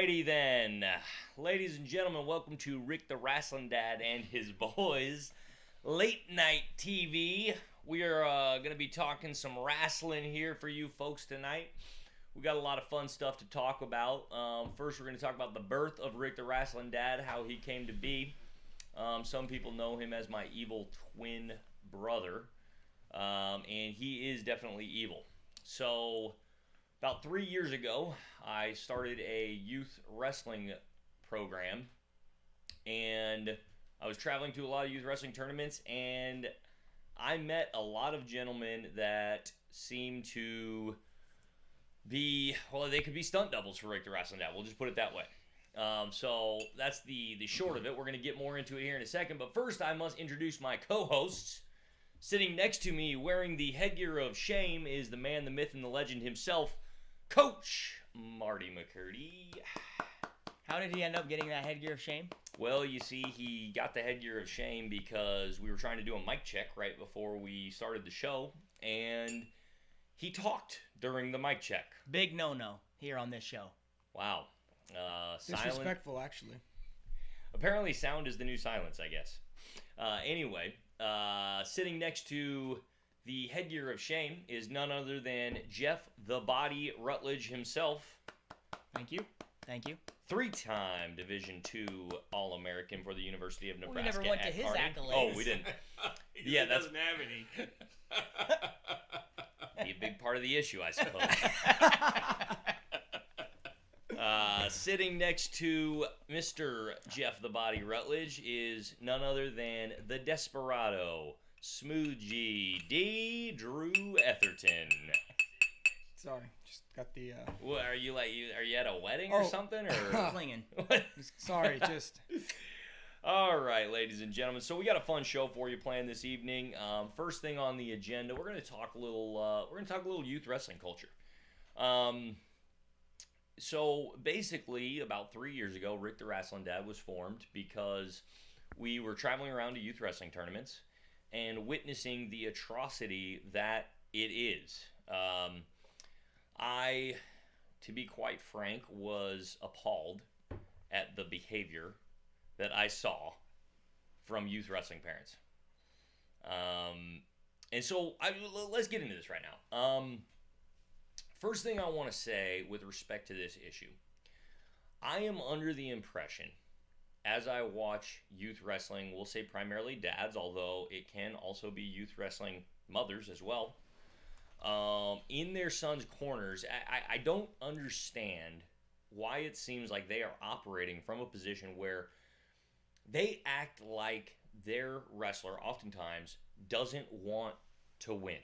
Alrighty then. Ladies and gentlemen, welcome to Rick the Rasslin Dad and his boys Late Night TV. We are going to be talking some wrestling here for you folks tonight. We got a lot of fun stuff to talk about. First, we're going to talk about the birth of Rick the Rasslin Dad, how he came to be. Some people know him as my evil twin brother, and he is definitely evil. So, about 3 years ago, I started a youth wrestling program, and I was traveling to a lot of youth wrestling tournaments, and I met a lot of gentlemen that seemed to be, well, they could be stunt doubles for Rick the Rasslin Dad. We'll just put it that way. So that's the short of it. We're going to get more into it here in a second, but first I must introduce my co-hosts. Sitting next to me, wearing the headgear of shame, is the man, the myth, and the legend himself, Coach Marty McCurdy. How did he end up getting that headgear of shame? Well, you see, he got the headgear of shame because we were trying to do a mic check right before we started the show, and he talked during the mic check. Big no-no here on this show. Wow. Disrespectful, actually. Apparently sound is the new silence, I guess. Anyway, sitting next to the headgear of shame is none other than Jeff the Body Rutledge himself. Thank you. Thank you. Three-time Division II All-American for the University of Nebraska. We never went to his accolades. Oh, we didn't. Yeah, that doesn't have any. Be a big part of the issue, I suppose. Sitting next to Mr. Jeff the Body Rutledge is none other than the Desperado, Smoothie D. Drew Etherton. Sorry, just got the. What are you at a wedding or something, or Clinging? Sorry, just. All right, ladies and gentlemen. So we got a fun show for you planned this evening. First thing on the agenda, we're going to talk a little youth wrestling culture. So basically, about 3 years ago, Rick the Rasslin Dad was formed because we were traveling around to youth wrestling tournaments and witnessing the atrocity that it is. I, to be quite frank, was appalled at the behavior that I saw from youth wrestling parents. And so let's get into this right now. First thing I want to say with respect to this issue, I am under the impression, as I watch youth wrestling, we'll say primarily dads, although it can also be youth wrestling mothers as well, in their sons' corners, I don't understand why it seems like they are operating from a position where they act like their wrestler oftentimes doesn't want to win.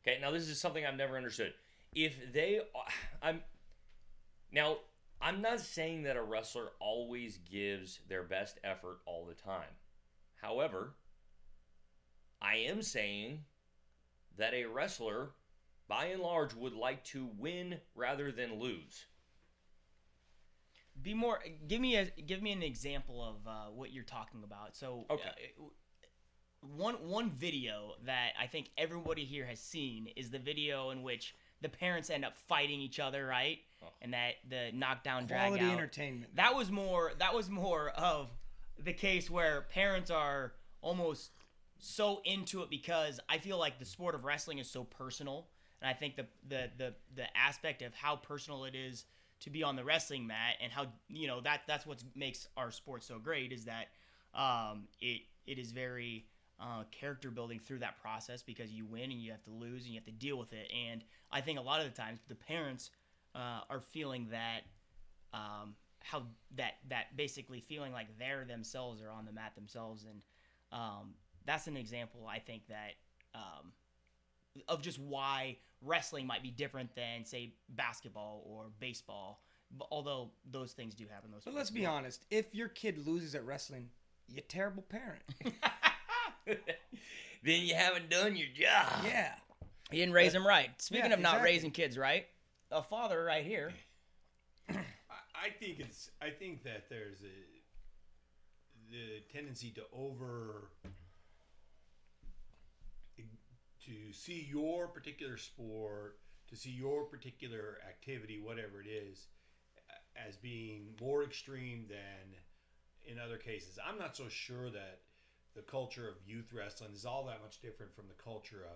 Okay, now this is something I've never understood. I'm not saying that a wrestler always gives their best effort all the time. However, I am saying that a wrestler, by and large, would like to win rather than lose. Be more. Give me an example of what you're talking about. So, okay. One video that I think everybody here has seen is the video in which the parents end up fighting each other, right? Oh. And that the knockdown drag out. Quality entertainment. That was more of the case where parents are almost so into it because I feel like the sport of wrestling is so personal, and I think the aspect of how personal it is to be on the wrestling mat and how that's what makes our sport so great is that it is very character building through that process because you win and you have to lose and you have to deal with it. And I think a lot of the times the parents are feeling that how that basically feeling like they're themselves are on the mat themselves, and that's an example I think that of just why wrestling might be different than say basketball or baseball, although those things do happen. But let's be honest, if your kid loses at wrestling, you're a terrible parent. Then you haven't done your job. Yeah. You didn't raise them right. Speaking of not exactly. raising kids right, a father right here. I think that there's the tendency to see your particular sport, to see your particular activity, whatever it is, as being more extreme than in other cases. I'm not so sure that the culture of youth wrestling is all that much different from the culture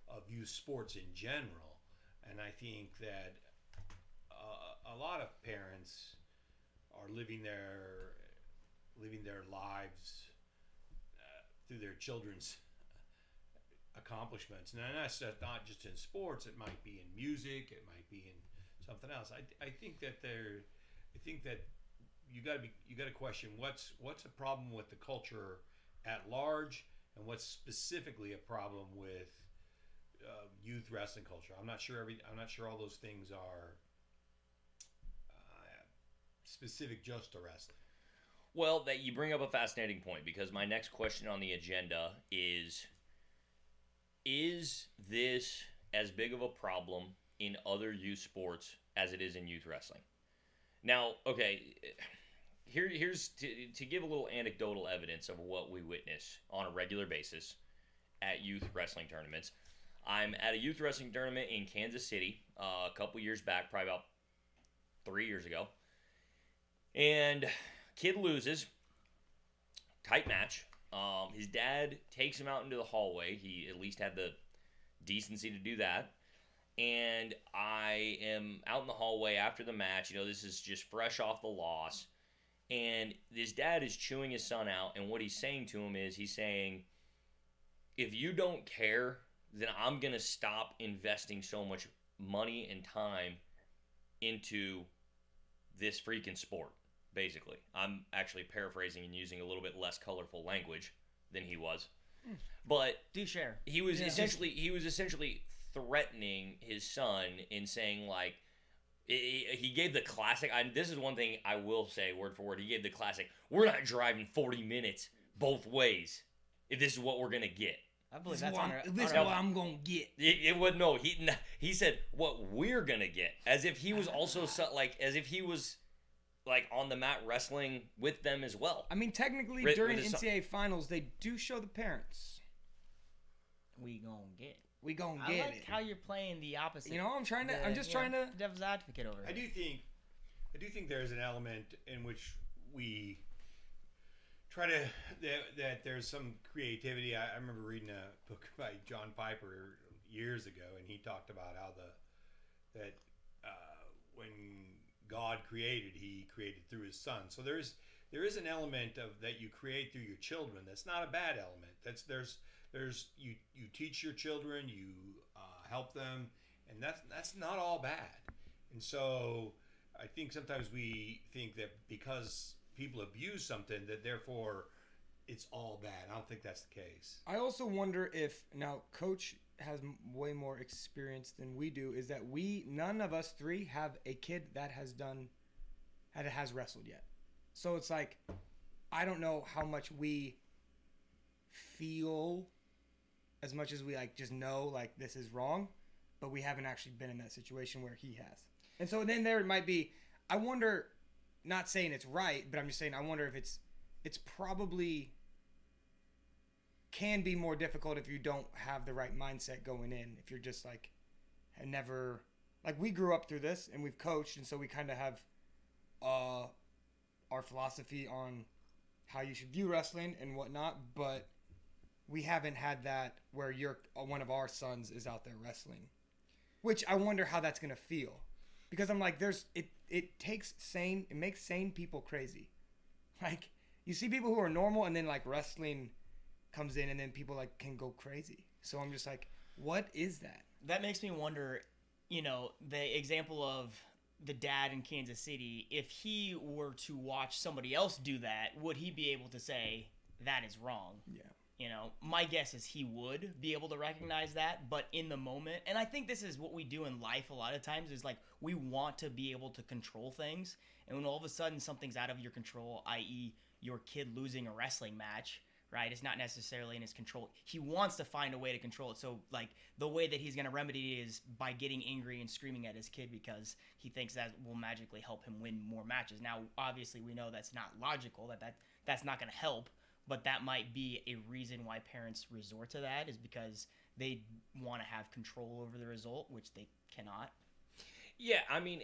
of youth sports in general. And I think that a lot of parents are living their lives through their children's accomplishments. And that's not just in sports. It might be in music. It might be in something else. I think that you got to question what's a problem with the culture at large, and what's specifically a problem with youth wrestling culture. I'm not sure all those things are specific just to wrestling. Well, that you bring up a fascinating point, because my next question on the agenda is this as big of a problem in other youth sports as it is in youth wrestling? Now, okay, here's to give a little anecdotal evidence of what we witness on a regular basis at youth wrestling tournaments. I'm at a youth wrestling tournament in Kansas City a couple years back, probably about 3 years ago. And kid loses, tight match. His dad takes him out into the hallway. He at least had the decency to do that. And I am out in the hallway after the match. This is just fresh off the loss. And his dad is chewing his son out. And what he's saying to him is, he's saying, if you don't care, then I'm going to stop investing so much money and time into this freaking sport. Basically, I'm actually paraphrasing and using a little bit less colorful language than he was, but Do share. He was essentially threatening his son in saying, like, he gave the classic. This is one thing I will say word for word. He gave the classic, "We're not driving 40 minutes both ways if this is what we're gonna get." I believe This that's is what I'm gonna get. It would no. He said what we're gonna get, as if he was also as if he was like on the mat wrestling with them as well. I mean, technically, With during his son. NCAA finals, they do show the parents. we gonna get. We gonna I get like it. how you're playing the opposite. I'm just trying to. Devil's advocate over I here. do think there's an element in which we try to that there's some creativity. I remember reading a book by John Piper years ago, and he talked about how that when God created, He created through His Son. So there is an element of that you create through your children. That's not a bad element. There's you teach your children, you help them, and that's not all bad. And so I think sometimes we think that because people abuse something, that therefore it's all bad. I don't think that's the case. I also wonder if now Coach has way more experience than we do. Is that none of us three have a kid that has wrestled yet. So it's like, I don't know how much we feel as much as we like just know like this is wrong, but we haven't actually been in that situation where he has. And so then there might be, I wonder, not saying it's right, but I'm just saying I wonder if it's probably can be more difficult if you don't have the right mindset going in. If you're just like, never, like we grew up through this and we've coached, and so we kind of have our philosophy on how you should view wrestling and whatnot, but we haven't had that where one of our sons is out there wrestling, which I wonder how that's gonna feel, because I'm like, it makes sane people crazy. Like you see people who are normal, and then like wrestling comes in, and then people like can go crazy. So I'm just like, what is that? That makes me wonder, the example of the dad in Kansas City, if he were to watch somebody else do that, would he be able to say that is wrong? Yeah. My guess is he would be able to recognize that, but in the moment, and I think this is what we do in life a lot of times, is like we want to be able to control things, and when all of a sudden something's out of your control, i.e. your kid losing a wrestling match, right? It's not necessarily in his control. He wants to find a way to control it. So, like, the way that he's going to remedy it is by getting angry and screaming at his kid because he thinks that will magically help him win more matches. Now, obviously, we know that's not logical, that's not going to help, but that might be a reason why parents resort to that, is because they want to have control over the result, which they cannot. Yeah, I mean,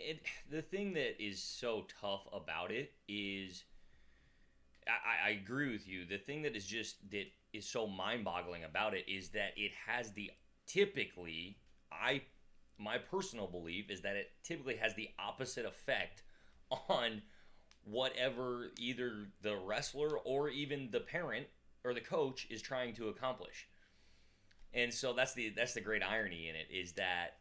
the thing that is so tough about it is, I agree with you. The thing that is so mind-boggling about it is that it has the typically, my personal belief is that it typically has the opposite effect on whatever either the wrestler or even the parent or the coach is trying to accomplish. And so that's the great irony in it, is that,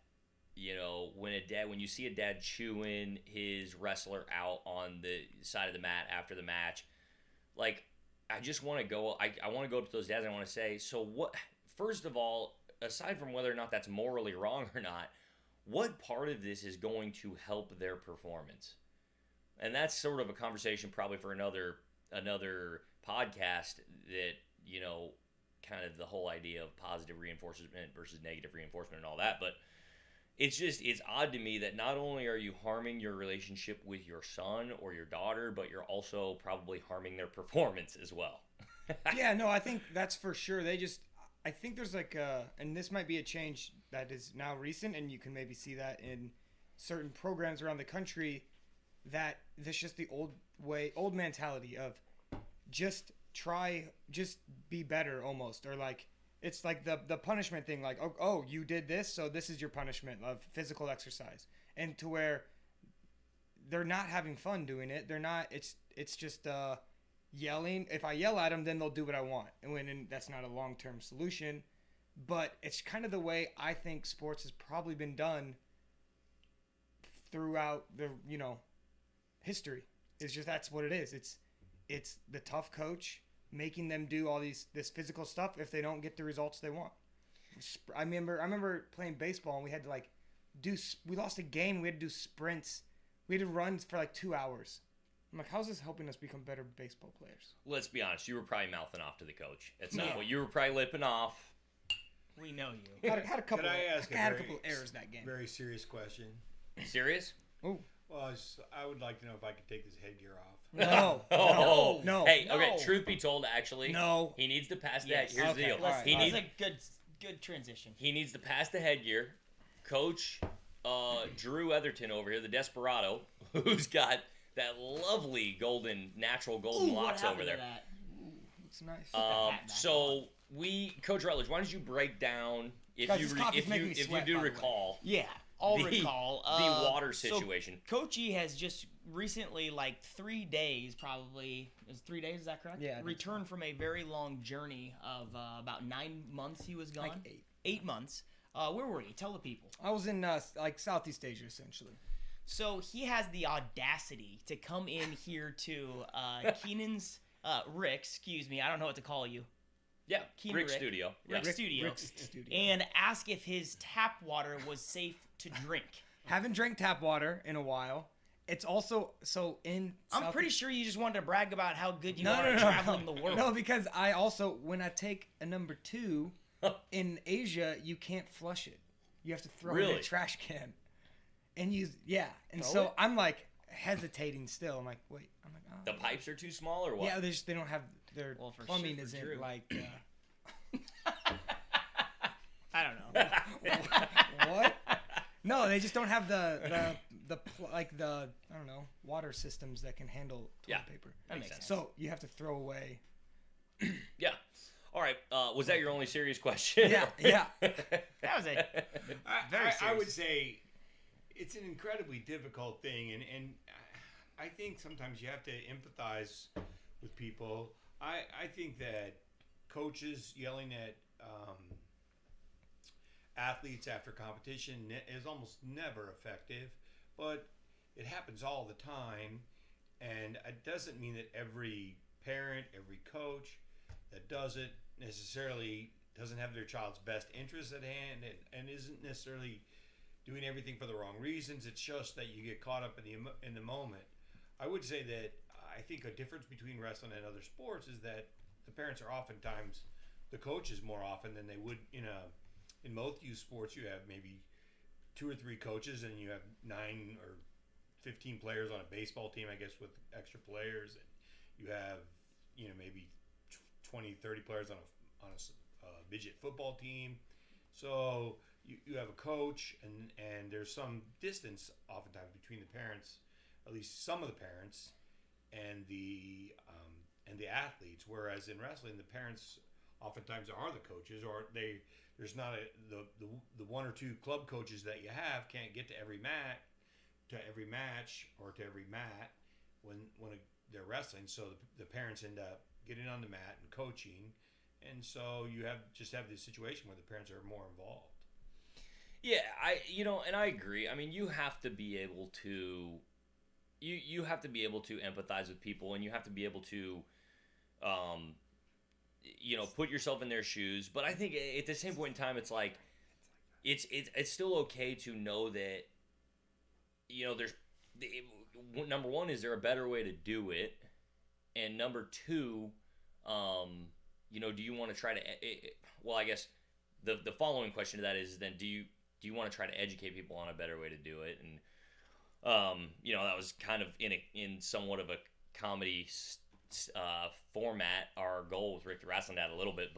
when you see a dad chewing his wrestler out on the side of the mat after the match, like, I just want to go. I want to go up to those dads and I want to say, so what? First of all, aside from whether or not that's morally wrong or not, what part of this is going to help their performance? And that's sort of a conversation probably for another podcast, that, kind of the whole idea of positive reinforcement versus negative reinforcement and all that. But it's odd to me that not only are you harming your relationship with your son or your daughter, but you're also probably harming their performance as well. Yeah, no, I think that's for sure. I think there's and this might be a change that is now recent, and you can maybe see that in certain programs around the country, that this just the old mentality of just be better almost, or like, it's like the punishment thing, like, oh, you did this, so this is your punishment of physical exercise, and to where they're not having fun doing it. They're not. It's just yelling. If I yell at them, then they'll do what I want, and that's not a long-term solution. But it's kind of the way I think sports has probably been done throughout the history. It's just, that's what it is. It's the tough coach making them do all this physical stuff if they don't get the results they want. I remember playing baseball, and we had to we lost a game. We had to do sprints. We had to run for 2 hours. I'm like, how's this helping us become better baseball players? Let's be honest. You were probably mouthing off to the coach. It's not Yeah. what you were probably lipping off. We know you. Had a couple. Could I ask I had a couple of errors that game. Very serious question. Serious? Oh Well, I would like to know if I could take this headgear off. no. Hey, No. okay. Truth be told, actually, No. he needs to pass Yes. that. Here's Okay. the deal. All right. He That's needs a good transition. He needs to pass the headgear. Coach Drew Etherton over here, the Desperado, who's got that lovely natural golden Ooh, what locks happened over there. to that? It's nice. So Coach Rutledge, why don't you break down, if Guys, you this coffee's making me if you sweat, do by the way. recall, Yeah, I'll the recall the water so situation. Coach E has just recently, 3 days, probably, is 3 days, is that correct? Yeah, I think Returned from a very long journey of about 9 months. He was gone. Like 8. 8 months. Where were you? Tell the people. I was in Southeast Asia essentially. So he has the audacity to come in here to Keenan's Rick, excuse me, I don't know what to call you. Yeah, Keenan Rick Rick. Studio. Rick Yeah. Studio. Rick's studio. And ask if his tap water was safe to drink. Haven't drank tap water in a while. It's also I'm pretty sure you just wanted to brag about how good you No, are no, at no, traveling no. the world. No, because I also, when I take a number 2 in Asia, you can't flush it. You have to throw it in Really? a trash can. And Throw so it? I'm hesitating still. I'm like, wait. I'm like, oh. The pipes are too small, or what? Yeah, they don't have their Well, for plumbing sure for isn't Drew. I don't know. what? No, they just don't have the I don't know, water systems that can handle toilet Yeah. paper. That makes sense. So you have to throw away. Yeah. All right. Was that your only serious question? Yeah, yeah. That was it. Very I serious. would say it's an incredibly difficult thing, and I think sometimes you have to empathize with people. I think that coaches yelling at athletes after competition is almost never effective, but it happens all the time, and it doesn't mean that every parent, every coach that does it necessarily doesn't have their child's best interests at hand and isn't necessarily doing everything for the wrong reasons. It's just that you get caught up in the moment. I would say that I think a difference between wrestling and other sports is that the parents are oftentimes the coaches more often than they would in most youth sports. You have maybe 2 or 3 coaches, and you have 9 or 15 players on a baseball team, I guess, with extra players, and you have maybe 20, 30 players on a midget football team. So you have a coach, and there's some distance oftentimes between the parents, at least some of the parents, and the athletes. Whereas in wrestling, the parents oftentimes are the coaches, or there's not the one or two club coaches that you have can't get to every match or to every mat when they're wrestling. So the parents end up getting on the mat and coaching, and so you have this situation where the parents are more involved. Yeah, and I agree. I mean, you have to be able to you have to be able to empathize with people, and you have to be able to put yourself in their shoes. But I think at the same point in time, it's like it's still okay to know that there's number one, is there a better way to do it, and number two, do you want to try to well, I guess the following question to that is then do you want to try to educate people on a better way to do it? And that was kind of in somewhat of a comedy format, our goal with Rick the Rasslin Dad a little bit,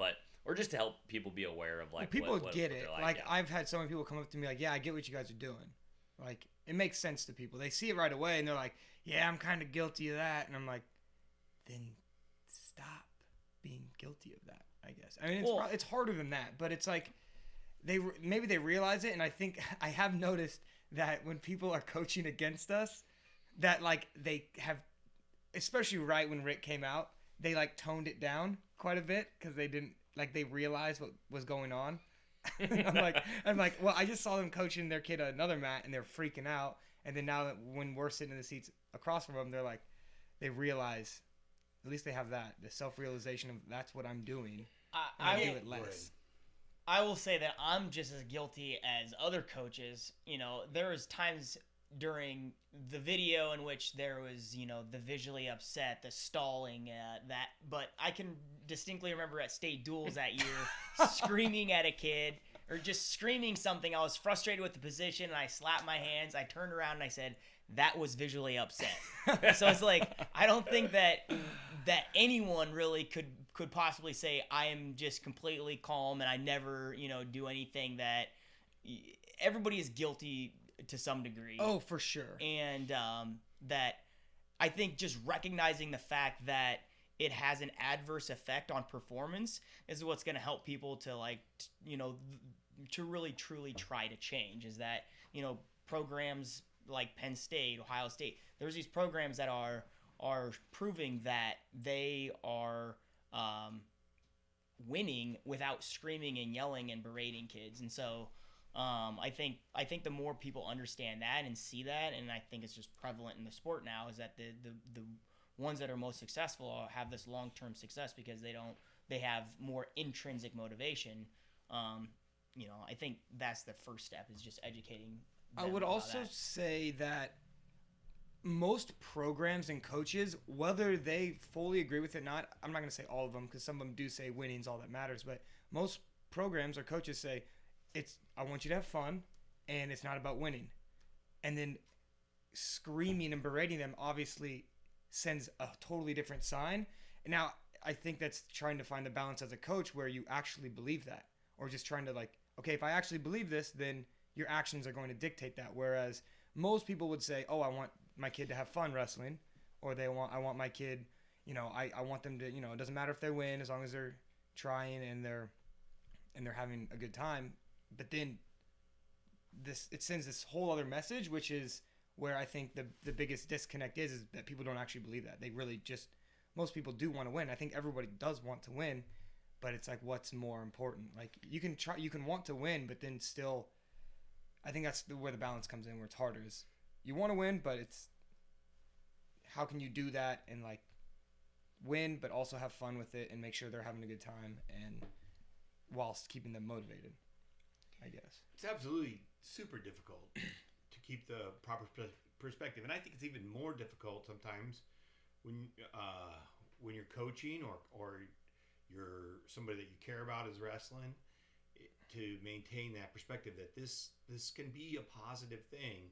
or just to help people be aware of like people what get it. Like, I've had so many people come up to me like, yeah, I get what you guys are doing. Like, it makes sense to people. They see it right away and they're like, yeah, I'm kind of guilty of that. And I'm like, then stop being guilty of that, I guess. I mean, it's harder than that, but it's like maybe they realize it. And I think I have noticed that when people are coaching against us, that like they have, especially right when Rick came out, they like toned it down quite a bit because they didn't like they realized what was going on. I'm like, well, I just saw them coaching their kid at another mat and they're freaking out, and then now that when we're sitting in the seats across from them, they're like, they realize, at least they have the self-realization of that's what I'm doing. I do it less. I will say that I'm just as guilty as other coaches. There was times during the video in which there was, the visually upset, the stalling, but I can distinctly remember at state duels that year screaming at a kid or just screaming something. I was frustrated with the position and I slapped my hands. I turned around and I said, that was visually upset. So it's like, I don't think that anyone really could possibly say I am just completely calm and I never, do anything that everybody is guilty to some degree. Oh, for sure. And that I think just recognizing the fact that it has an adverse effect on performance is what's going to help people to to really truly try to change. Is that, programs like Penn State, Ohio State, there's these programs that are proving that they are winning without screaming and yelling and berating kids. And so I think the more people understand that and see that, and I think it's just prevalent in the sport now, is that the ones that are most successful have this long-term success because they have more intrinsic motivation. I think that's the first step, is just educating them. I would also say that most programs and coaches, whether they fully agree with it or not, I'm not going to say all of them because some of them do say winning's all that matters, but most programs or coaches say, I want you to have fun, and it's not about winning. And then screaming and berating them obviously sends a totally different sign. And now I think that's trying to find the balance as a coach where you actually believe that, or just trying to like, okay, if I actually believe this, then your actions are going to dictate that. Whereas most people would say, oh, I want my kid to have fun wrestling, or I want my kid, I want them to, it doesn't matter if they win as long as they're trying and they're having a good time. But then it sends this whole other message, which is where I think the biggest disconnect is that people don't actually believe that. They really most people do want to win. I think everybody does want to win, but it's like, what's more important? Like, you can want to win, but then still, I think that's where the balance comes in, where it's harder, is you want to win, but it's how can you do that and like win, but also have fun with it and make sure they're having a good time and whilst keeping them motivated, I guess. It's absolutely super difficult to keep the proper perspective, and I think it's even more difficult sometimes when you're coaching or you're somebody that you care about is wrestling, to maintain that perspective that this can be a positive thing,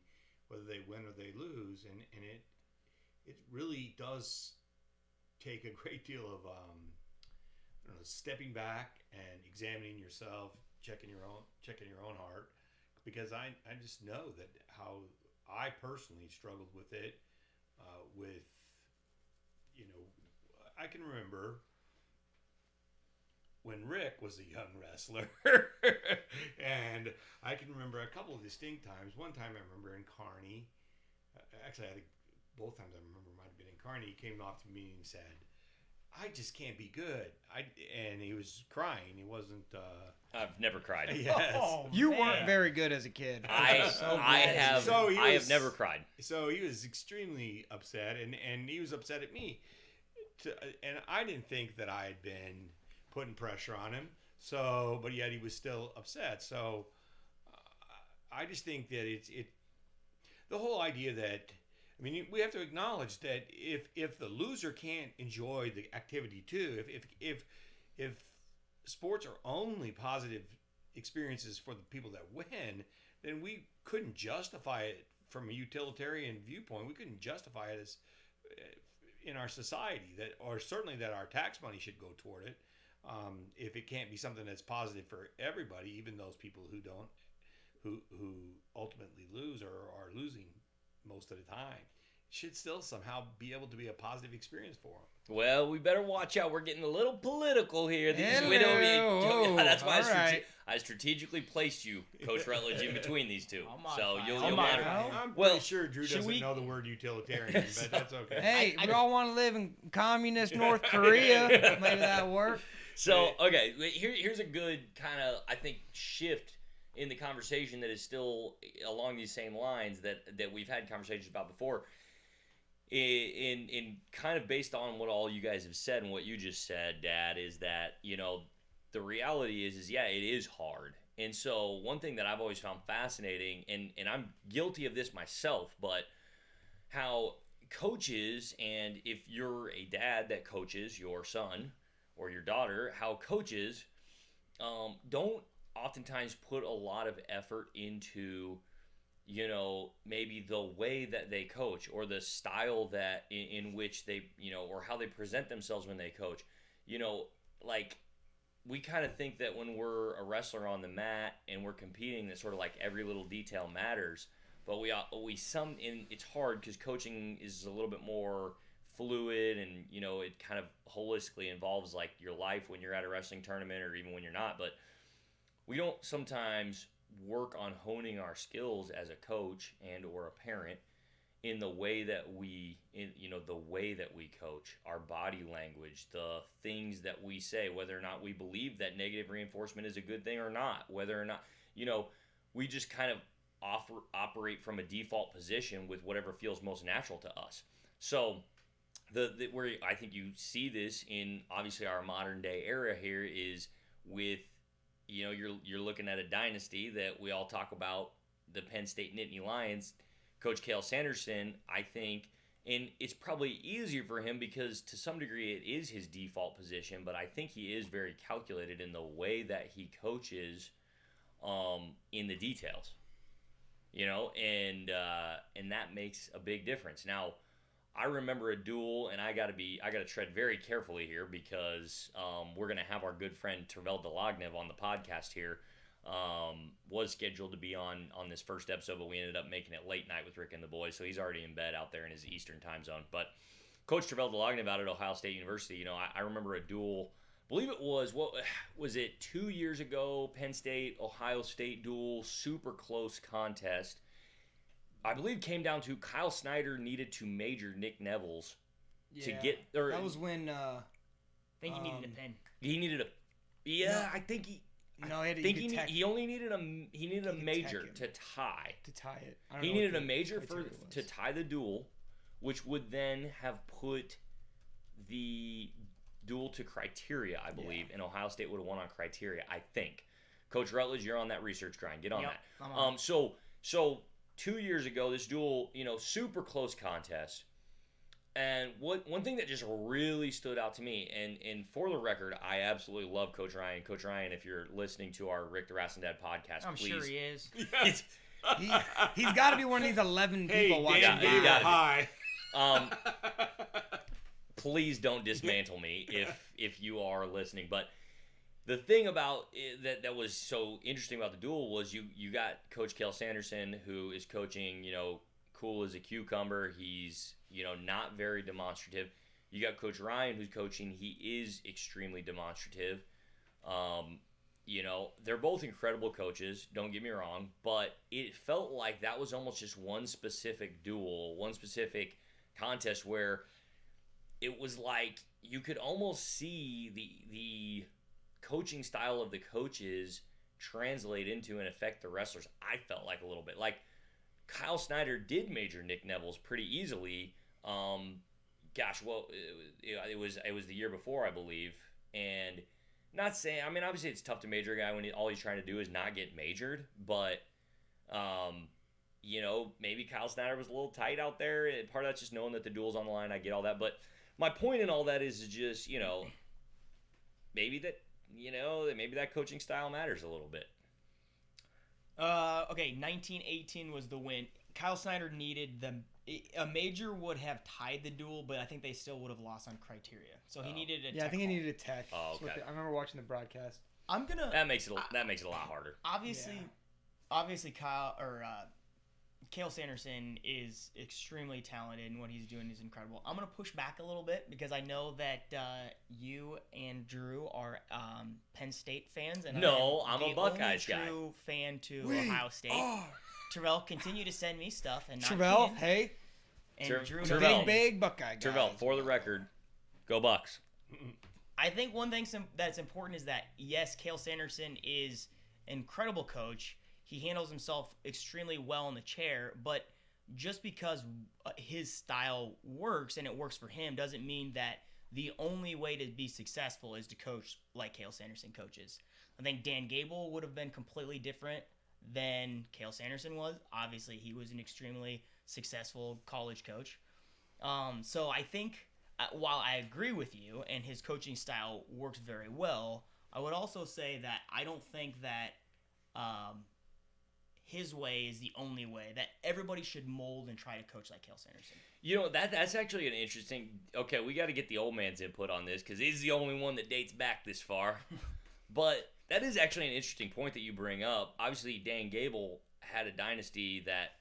whether they win or they lose, and it really does take a great deal of stepping back and examining yourself, checking your own heart, because I just know that how I personally struggled with it. With, I can remember when Rick was a young wrestler, and I can remember a couple of distinct times. One time I remember in Kearney. Actually, I think both times I remember might have been in Kearney. He came off to me and he said, "I just can't be good." And he was crying. He wasn't. I've never cried. Yes. Oh, You man. weren't very good as a kid. I have never cried. So he was extremely upset, and he was upset at me. And I didn't think that I had been putting pressure on him. So, but yet he was still upset. So, I just think that the whole idea that, I mean, we have to acknowledge that if the loser can't enjoy the activity too, if sports are only positive experiences for the people that win, then we couldn't justify it from a utilitarian viewpoint. We couldn't justify it as in our society, that, or certainly that our tax money should go toward it. If it can't be something that's positive for everybody, even those people who don't, who ultimately lose or are losing most of the time, it should still somehow be able to be a positive experience for them. Well, we better watch out. We're getting a little political here. Hello. That's why All right. I strategically placed you, Coach Rutledge, in between these two. I'll modify So it. you'll I'll you'll modify matter. it. I'm Well, pretty sure Drew should doesn't we- know the word utilitarian, but that's okay. Hey, I- we all want to live in communist North Korea. Maybe that work. So, okay, here's a good kind of, I think, shift in the conversation that is still along these same lines that we've had conversations about before. In kind of based on what all you guys have said and what you just said, Dad, is that, the reality is yeah, it is hard. And so one thing that I've always found fascinating, and I'm guilty of this myself, but how coaches, and if you're a dad that coaches your son or your daughter, how coaches don't oftentimes put a lot of effort into, maybe the way that they coach or the style that in which they, or how they present themselves when they coach. Like, we kind of think that when we're a wrestler on the mat and we're competing, that sort of like every little detail matters. But it's hard because coaching is a little bit more fluid, and it kind of holistically involves like your life when you're at a wrestling tournament or even when you're not. But we don't sometimes work on honing our skills as a coach and or a parent in the way that we coach, our body language, the things that we say, whether or not we believe that negative reinforcement is a good thing or not, whether or not, we just kind of operate from a default position with whatever feels most natural to us. So where I think you see this in obviously our modern day era here is with, you're looking at a dynasty that we all talk about, the Penn State Nittany Lions. Coach Cael Sanderson, I think, and it's probably easier for him because to some degree it is his default position, but I think he is very calculated in the way that he coaches in the details. And that makes a big difference. Now, I remember a duel, and I got to tread very carefully here because we're going to have our good friend Tervel Delagnev on the podcast here. Was scheduled to be on this first episode, but we ended up making it late night with Rick and the boys, so he's already in bed out there in his Eastern time zone. But Coach Tervel Delagnev out at Ohio State University, I remember a duel, I believe it was, 2 years ago, Penn State, Ohio State duel, super close contest. I believe came down to Kyle Snyder needed to major Nick Neville's to get... That was when... I think he needed a pen. He needed a... Yeah, I think he... No, he only needed a major to tie. To tie it. He needed a major to tie the duel, which would then have put the duel to criteria, I believe, and Ohio State would have won on criteria, I think. Coach Rutledge, you're on that research grind. Get on that. I'm on. So 2 years ago, this duel, super close contest. And one thing that just really stood out to me, and for the record, I absolutely love Coach Ryan. Coach Ryan, if you're listening to our Rick the Rasslin Dad podcast, I'm please. sure he is. Yes. He's got to be one of these 11 people watching. Dan, this. you gotta be. Hi. Please don't dismantle me if you are listening. But The thing about that was so interesting about the duel was you got Coach Cael Sanderson, who is coaching, cool as a cucumber. He's, not very demonstrative. You got Coach Ryan, who's coaching. He is extremely demonstrative. They're both incredible coaches, don't get me wrong, but it felt like that was almost just one specific duel, one specific contest where it was like you could almost see the coaching style of the coaches translate into and affect the wrestlers. I felt like a little bit. Like Kyle Snyder did major Nick Neville's pretty easily. It was the year before, I believe, and not saying, obviously it's tough to major a guy when all he's trying to do is not get majored, but, maybe Kyle Snyder was a little tight out there. Part of that's just knowing that the duel's on the line. I get all that, but my point in all that is just, maybe that coaching style matters a little bit. Okay, 1918 was the win. Kyle Snyder needed a major would have tied the duel, but I think they still would have lost on criteria. So he needed a tech. Yeah, I think he call. needed a tech. Oh, okay. I remember watching the broadcast. That makes it a lot harder. Obviously, Kyle or Cael Sanderson is extremely talented, and what he's doing is incredible. I'm gonna push back a little bit because I know that you and Drew are Penn State fans, and I'm a Buckeyes guy. True fan to Ohio State. Terrell, continue to send me stuff, and not Terrell, Keenan. hey, And Drew, Terrell. big Buckeye guy. Terrell, for the record, go Bucks. I think one thing that's important is that, yes, Cael Sanderson is an incredible coach. He handles himself extremely well in the chair, but just because his style works and it works for him doesn't mean that the only way to be successful is to coach like Cael Sanderson coaches. I think Dan Gable would have been completely different than Cael Sanderson was. Obviously, he was an extremely successful college coach. So I think while I agree with you and his coaching style works very well, I would also say that I don't think that his way is the only way, that everybody should mold and try to coach like Cael Sanderson. That's actually an interesting... Okay, we got to get the old man's input on this because he's the only one that dates back this far. But that is actually an interesting point that you bring up. Obviously, Dan Gable had a dynasty that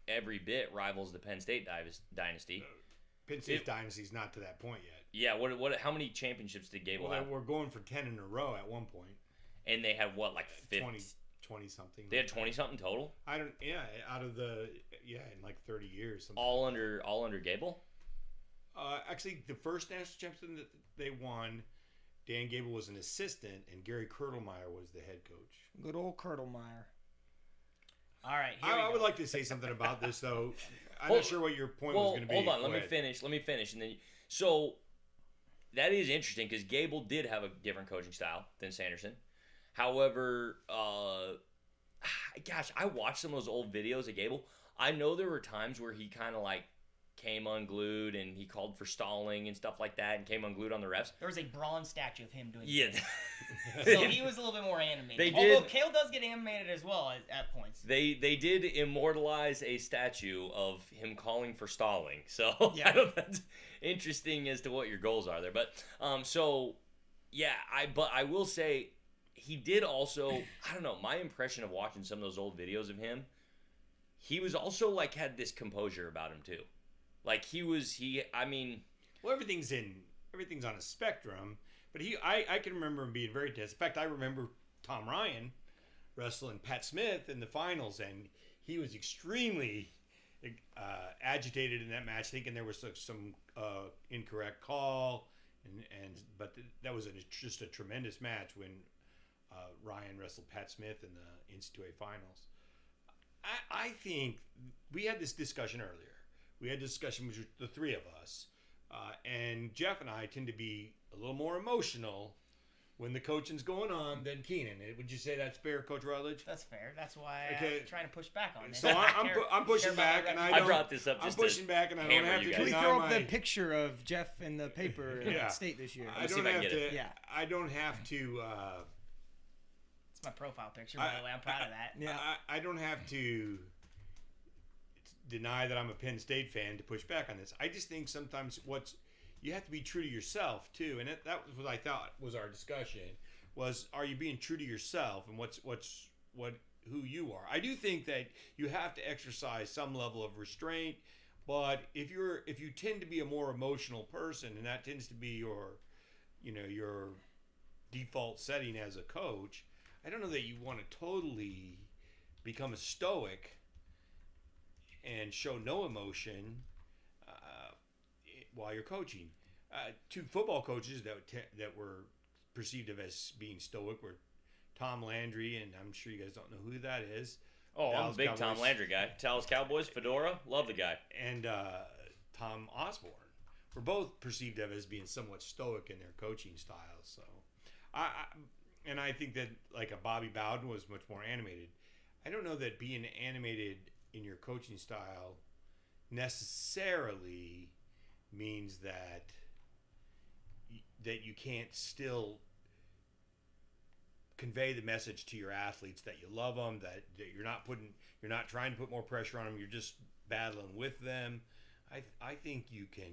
every bit rivals the Penn State dynasty. Penn State's dynasty's not to that point yet. Yeah, what? How many championships did Gable have? We're going for 10 in a row at one point. And they had what, like 50? 20 something. They had 20 something total? In like 30 years. All under Gable? Actually, the first national championship that they won, Dan Gable was an assistant, and Gary Kirtlemeyer was the head coach. Good old Kirtlemeyer. All right. I would like to say something about this, though. I'm not sure what your point was going to be. Hold on. Let me finish. And then, so that is interesting because Gable did have a different coaching style than Sanderson. However, I watched some of those old videos of Gable. I know there were times where he kind of like came unglued and he called for stalling and stuff like that and came unglued on the refs. There was a bronze statue of him doing that. So he was a little bit more animated. Although Cael does get animated as well at points. They did immortalize a statue of him calling for stalling. So yeah. I don't know, that's interesting as to what your goals are there. But I will say he did also, I don't know, my impression of watching some of those old videos of him, he was also like had this composure about him too. Like everything's on a spectrum, but I can remember him being very tense. In fact, I remember Tom Ryan wrestling Pat Smith in the finals, and he was extremely agitated in that match, thinking there was some incorrect call, but that was just a tremendous match when Ryan wrestled Pat Smith in the NCAA finals. I think we had this discussion earlier. We had a discussion with the three of us, and Jeff and I tend to be a little more emotional when the coaching's going on than Keenan. Would you say that's fair, Coach Rutledge? That's fair. That's why I'm trying to push back on this. So I'm pushing back, and I brought this up. I'm pushing back, and I don't have to. Can we throw up the picture of Jeff in the paper at State this year? I don't have to. Yeah. I don't have to. It's my profile picture, by the way. I'm proud of that. Yeah. I don't have to deny that I'm a Penn State fan to push back on this. I just think sometimes you have to be true to yourself too, and that was what I thought was our discussion. was, are you being true to yourself and who you are? I do think that you have to exercise some level of restraint, but if you tend to be a more emotional person, and that tends to be your default setting as a coach, I don't know that you want to totally become a stoic and show no emotion while you're coaching. Two football coaches that were perceived of as being stoic were Tom Landry, and I'm sure you guys don't know who that is. Oh, I'm a Dallas big Cowboys. Tom Landry guy. Dallas Cowboys, fedora, love the guy. And Tom Osborne were both perceived of as being somewhat stoic in their coaching styles. So, I think that like a Bobby Bowden was much more animated. I don't know that being animated in your coaching style necessarily means that you can't still convey the message to your athletes that you love them, that you're not trying to put more pressure on them, you're just battling with them. I think you can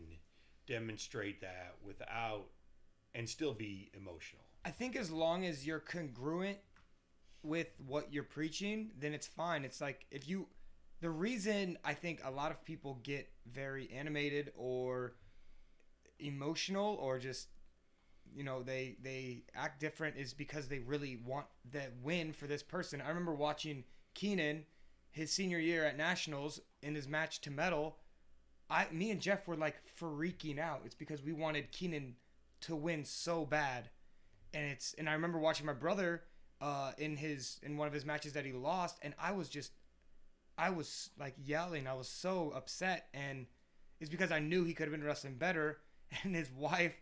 demonstrate that without and still be emotional. I think as long as you're congruent with what you're preaching, then it's fine. It's like the reason I think a lot of people get very animated or emotional or just, they act different is because they really want that win for this person. I remember watching Keenan his senior year at Nationals in his match to medal. Me and Jeff were like freaking out. It's because we wanted Keenan to win so bad. And I remember watching my brother in one of his matches that he lost, and I was like yelling. I was so upset, and it's because I knew he could have been wrestling better. And his wife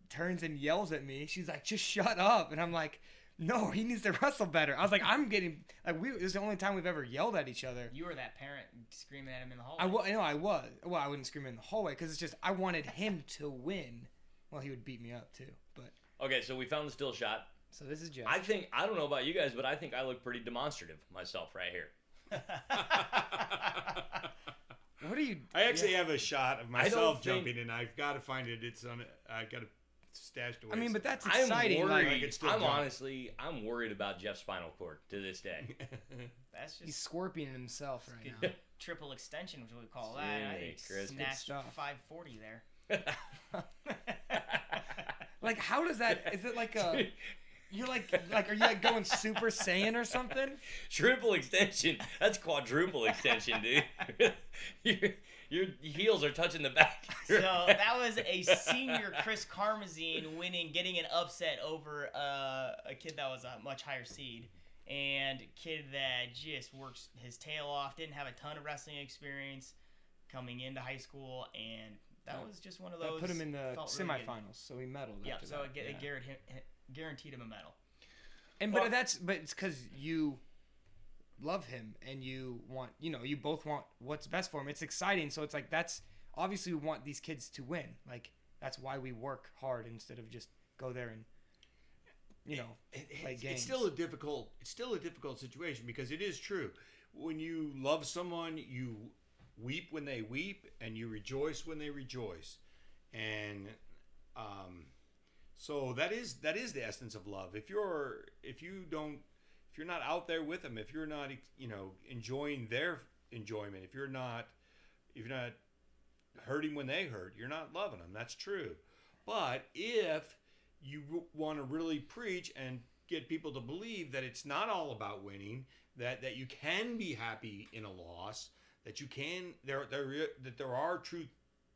turns and yells at me. She's like, "Just shut up!" And I'm like, "No, he needs to wrestle better." I was like, this is the only time we've ever yelled at each other. You were that parent screaming at him in the hallway. I was. Well, I wouldn't scream in the hallway because it's just I wanted him to win. Well, he would beat me up too, but. Okay, so we found the still shot. So this is Jeff. I don't know about you guys, but I think I look pretty demonstrative myself right here. What are you? I actually have a shot of myself think- jumping, and I've got to find it. I got to stashed away. I mean, but that's I'm exciting. worried. it's still I'm jump. honestly, I'm worried about Jeff's spinal cord to this day. That's just He's scorpioning himself right now. triple extension, which we call that. I Jiminy think Christmas. snatched Good stuff. 540 there. Like, how does that? Is it like a? You're like are you like going Super Saiyan or something? Triple extension. That's quadruple extension, dude. your heels are touching the back. So that was a senior Chris Karmazine getting an upset over a kid that was a much higher seed, and a kid that just works his tail off, didn't have a ton of wrestling experience coming into high school, and that was just one of those. That put him in the felt really good. semifinals, so he medaled. Yeah, after so that. it guaranteed him a medal. And Well- but it's because you love him and you want, you both want what's best for him. It's exciting, so it's like that's obviously we want these kids to win. Like that's why we work hard instead of just go there and play games. It's still a difficult situation because it is true. When you love someone, you weep when they weep and you rejoice when they rejoice. And so that is the essence of love. If you're not out there with them, if you're not enjoying their enjoyment, if you're not hurting when they hurt, you're not loving them. That's true. But if you want to really preach and get people to believe that it's not all about winning, that you can be happy in a loss, that you can that there are true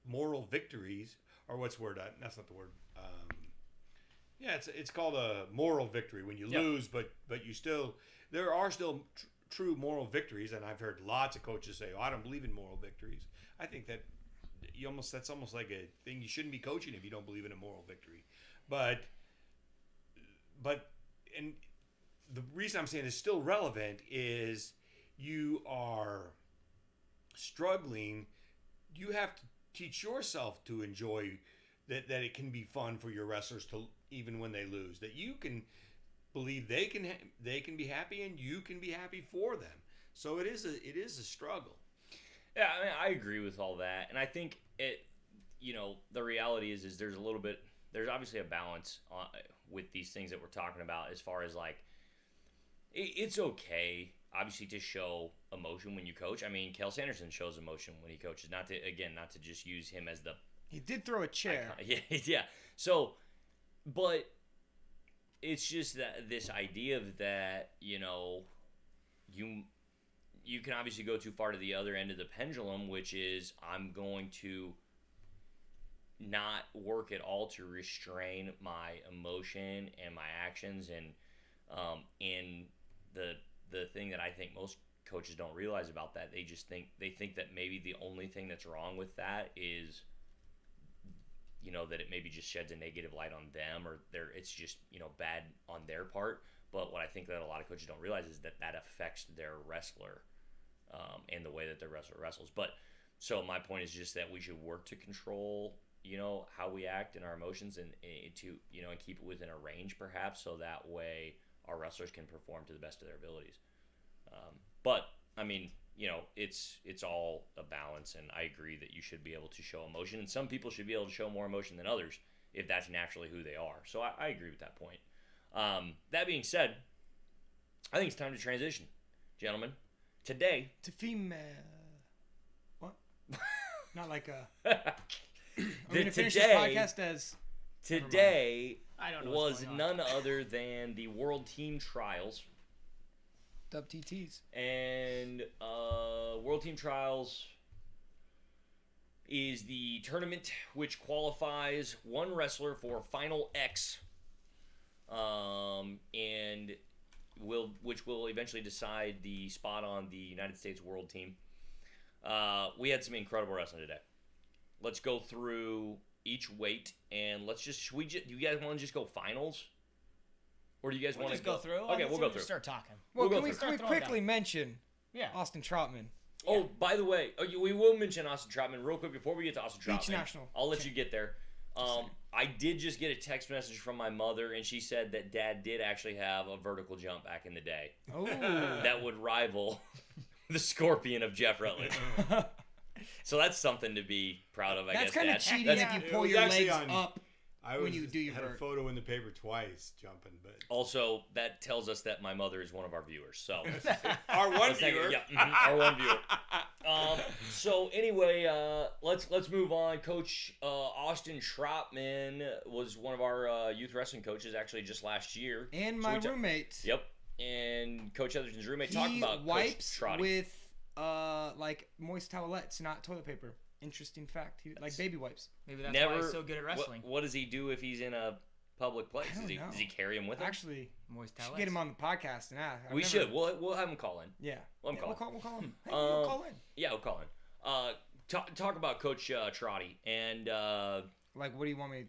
moral victories, or what's the word? That's not the word. It's called a moral victory when you lose, but there are still true moral victories, and I've heard lots of coaches say, "Oh, I don't believe in moral victories." I think that that's almost like a thing you shouldn't be coaching if you don't believe in a moral victory. But and the reason I'm saying it's still relevant is you are struggling. You have to teach yourself to enjoy that it can be fun for your wrestlers to, even when they lose, that you can believe they can be happy and you can be happy for them. So it is a struggle. Yeah, I mean, I agree with all that, and I think the reality is there's there's obviously a balance with these things that we're talking about, as far as like it's okay, obviously, to show emotion when you coach. I mean, Cael Sanderson shows emotion when he coaches. Not to just use him as the. He did throw a chair. Icon. Yeah. So, but it's just that this idea of that, you can obviously go too far to the other end of the pendulum, which is I'm going to not work at all to restrain my emotion and my actions, and the thing that I think most coaches don't realize about that, they think that maybe the only thing that's wrong with that is, that it maybe just sheds a negative light on them, or it's just bad on their part. But what I think that a lot of coaches don't realize is that affects their wrestler, and the way that their wrestler wrestles. But so my point is just that we should work to control how we act and our emotions, and to and keep it within a range, perhaps, so that way our wrestlers can perform to the best of their abilities. But I mean, it's all a balance, and I agree that you should be able to show emotion, and some people should be able to show more emotion than others if that's naturally who they are. So I agree with that point. That being said, I think it's time to transition, gentlemen. Today to female. What? Not like a. I'm going to finish this podcast as. Today I don't know was none other than the World Team Trials. WTTs. And World Team Trials is the tournament which qualifies one wrestler for Final X, and which will eventually decide the spot on the United States World Team. We had some incredible wrestling today. Let's go through each weight, and do you guys want to just go finals? Or do you guys want to go through? Okay, we'll go through. Start talking. Well, We'll can we quickly mention Austin Trotman? Oh, by the way, we will mention Austin Trotman real quick before we get to Austin Trotman. Beach National. I'll let you get there. I did just get a text message from my mother, and she said that Dad did actually have a vertical jump back in the day. Oh. That would rival the Scorpion of Jeff Rutledge. So that's something to be proud of, I guess. That's kind of cheating if you pull your legs up when you do your had vert. a photo in the paper twice jumping, but Also, that tells us that my mother is one of our viewers. So our one viewer. Our one viewer. So anyway, let's move on. Coach Austin Trotman was one of our youth wrestling coaches actually just last year. And my roommate. Yep. And Coach Heatherton's roommate. He Talk about wipes Coach Trotty. with like moist towelettes, not toilet paper. Interesting fact. Like baby wipes. Maybe that's why he's so good at wrestling. What does he do if he's in a public place? I don't know. Does he carry him with him? Actually, moist should towelettes. get him on the podcast and ask. We should. We'll have him call in. Yeah. We'll call him. We'll call him. Hey, we'll call in. Yeah, we'll call in. Talk about Coach Trotty and. Like, what do you want me?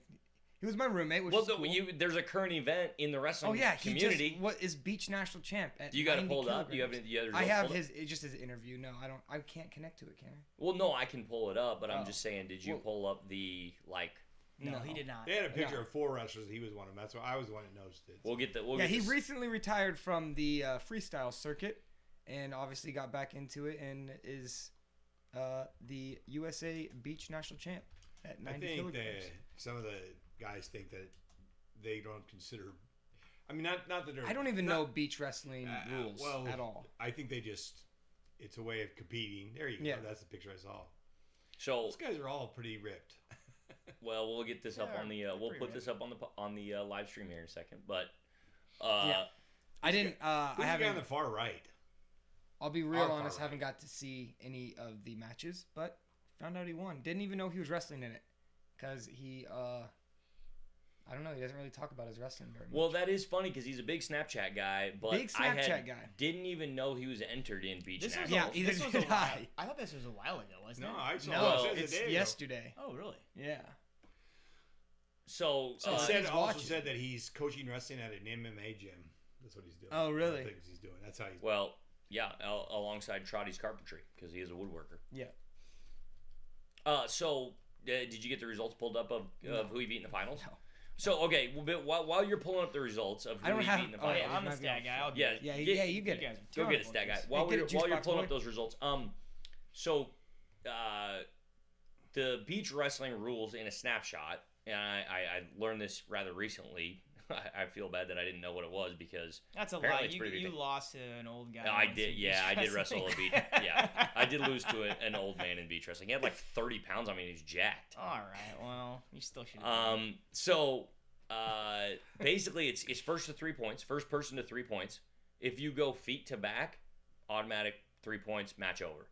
He was my roommate, which is cool. There's a current event in the wrestling community. What is Beach National Champ at You got to 90 pull it up. kilograms. You have I have his interview. No, I don't. I can't connect to it, can I? Well, no, I can pull it up, but I'm just saying, did you pull up the like? No, he did not. They had a picture of 4 wrestlers. He was one of them. That's why I was the one that noticed it. We'll get that. He recently retired from the freestyle circuit, and obviously got back into it, and is the USA Beach National Champ at 90 kilograms. I think some of the guys think that they don't consider. I mean, not that they're. I don't even know beach wrestling rules at all. I think they just. It's a way of competing. There you go. Yeah. That's the picture I saw. So those guys are all pretty ripped. Well, we'll get this up on the. We'll put this up on the live stream here in a second. But I didn't. I Who's the guy haven't. on the far right? I'll be real Our far honest. right. Haven't got to see any of the matches, but found out he won. Didn't even know he was wrestling in it, because he. I don't know. He doesn't really talk about his wrestling very much. Well, that is funny because he's a big Snapchat guy, but Big Snapchat guy. Didn't even know he was entered in Beach This was Nationals. either this was did a while. I. I thought this was a while ago, wasn't No, it? I saw No, it. It says it's a day ago. yesterday. Oh, really? Yeah. So It said, he's also watching. said that he's coaching wrestling at an MMA gym. That's what he's doing. Oh, really? One of the things he's doing. That's how he's. well, yeah, alongside Trotty's carpentry because he is a woodworker. Yeah. So did you get the results pulled up of who he beat in the finals? No. So okay, while you're pulling up the results of I who don't he have- beat in the oh, finals, Hey, I'm the might be stat on guy. I'll yeah, get it. Yeah, you get You it. guys are go get it, terrible stat at guy. this. While get it, you're Juice pulling Box up Boy. those results, so the beach wrestling rules in a snapshot and I learned this rather recently. I feel bad that I didn't know what it was because That's a apparently lie. it's a pretty big You thing. lost to an old guy. I once did, in yeah. I beach did wrestle a wrestling. beach. Yeah, I did lose to an old man in beach wrestling. He had like 30 pounds. I mean, he's jacked. All right. Well, you still should. So basically, it's first to 3 points. First person to 3 points. If you go feet to back, automatic 3 points, match over.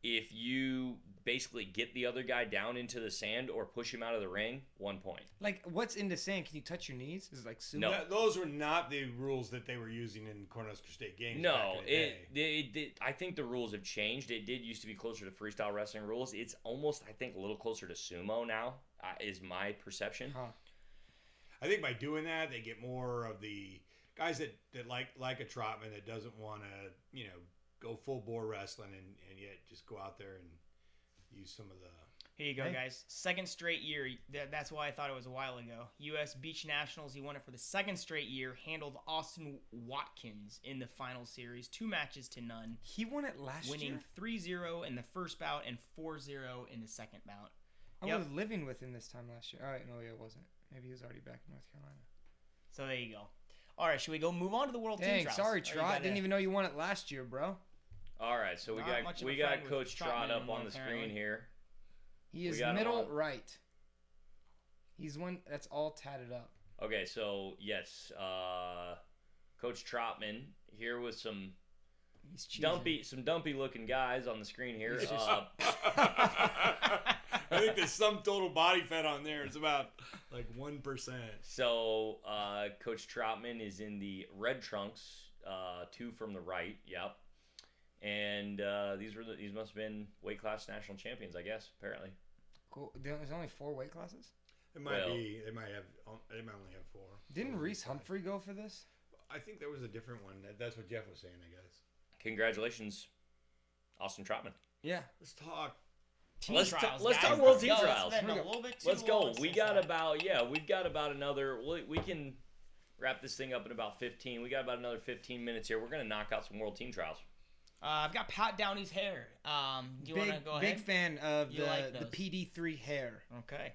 If you basically get the other guy down into the sand or push him out of the ring, 1 point. Like, what's in the sand? Can you touch your knees? Is it like sumo? No. Those were not the rules that they were using in Cornhusker State Games. No, back in the day. it did. I think the rules have changed. It did used to be closer to freestyle wrestling rules. It's almost, I think, a little closer to sumo now, is my perception. Huh. I think by doing that, they get more of the guys that like a Trotman that doesn't want to, go full bore wrestling and yet just go out there and use some of the. Here you go, Hey. guys. Second straight year. That's why I thought it was a while ago. U.S. Beach Nationals. He won it for the second straight year. Handled Austin Watkins in the final series. 2 matches to none. He won it last Winning year? 3-0 in the first bout and 4-0 in the second bout. I Yep. was living with him this time last year. All right, no, it wasn't. Maybe he was already back in North Carolina. So there you go. All right, should we go move on to the World Team Dang, Trials? sorry, Or you Trot. gotta- Didn't even know you won it last year, bro. All right, so Not much of we a got friend with Coach Trot Trotman up anymore, on the screen apparently. here. He We is got him middle on. right. He's one that's all tatted up. Okay, so yes, Coach Trotman here with some He's cheesing. dumpy looking guys on the screen here. I think the sum total body fat on there is about like 1%. So Coach Trotman is in the red trunks, 2 from the right. Yep. And these must have been weight class national champions, I guess. Apparently. Cool. There's only 4 weight classes. It might Well- be. They might only have 4. Didn't Reese Humphrey go for this? I think there was a different one. That's what Jeff was saying, I guess. Congratulations, Austin Trotman. Yeah. Let's talk. Team Let's trials, let's guys. talk World Let's Team go. Trials. It's been a little bit too Let's go. long We since got that. we've got about another. We can wrap this thing up in about 15. We got about another 15 minutes here. We're gonna knock out some World Team Trials. I've got Pat Downey's hair. Do you want to go Big ahead? fan of You like the those? PD3 hair. Okay.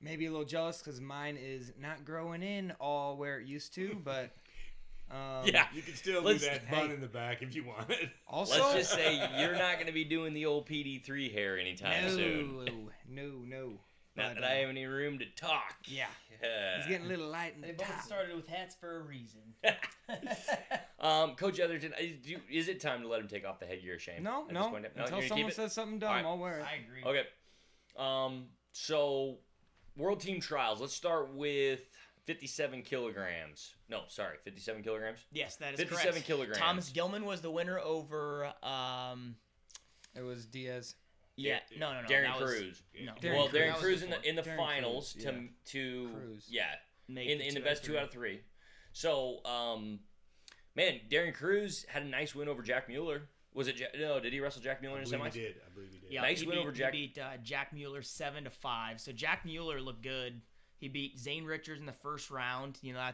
Maybe a little jealous because mine is not growing in all where it used to, but Yeah. You can still do Let's- that bun hey. in the back if you want it. Also, Let's just say you're not going to be doing the old PD3 hair anytime soon. no. Not But, that I have any room to talk. Yeah, Yeah. he's getting a little light in the They both top. started with hats for a reason. Coach Etherton, is it time to let him take off the headgear, Shane? No, At this no. point? Until you're gonna someone keep it? says something dumb, All right. I'll wear it. I agree. Okay. So, World Team Trials. Let's start with 57 kilograms. No, sorry, 57 kilograms. Yes, that is 57 correct. kilograms. Thomas Gilman was the winner over. It was Diaz. Yeah, no. Darren that was- Cruz. No. Darren Darren Cruz. Cruz That was in the Darren finals Cruz, to Cruz. Make in the two best out of 2 out of 3. So, man, Darren Cruz had a nice win over Jack Mueller. Was it? No, did he wrestle Jack Mueller I in believe semis? he did. I believe he did. Yeah, Nice he win beat, over Jack- He beat Jack Mueller 7-5. So Jack Mueller looked good. He beat Zane Richards in the first round. You know,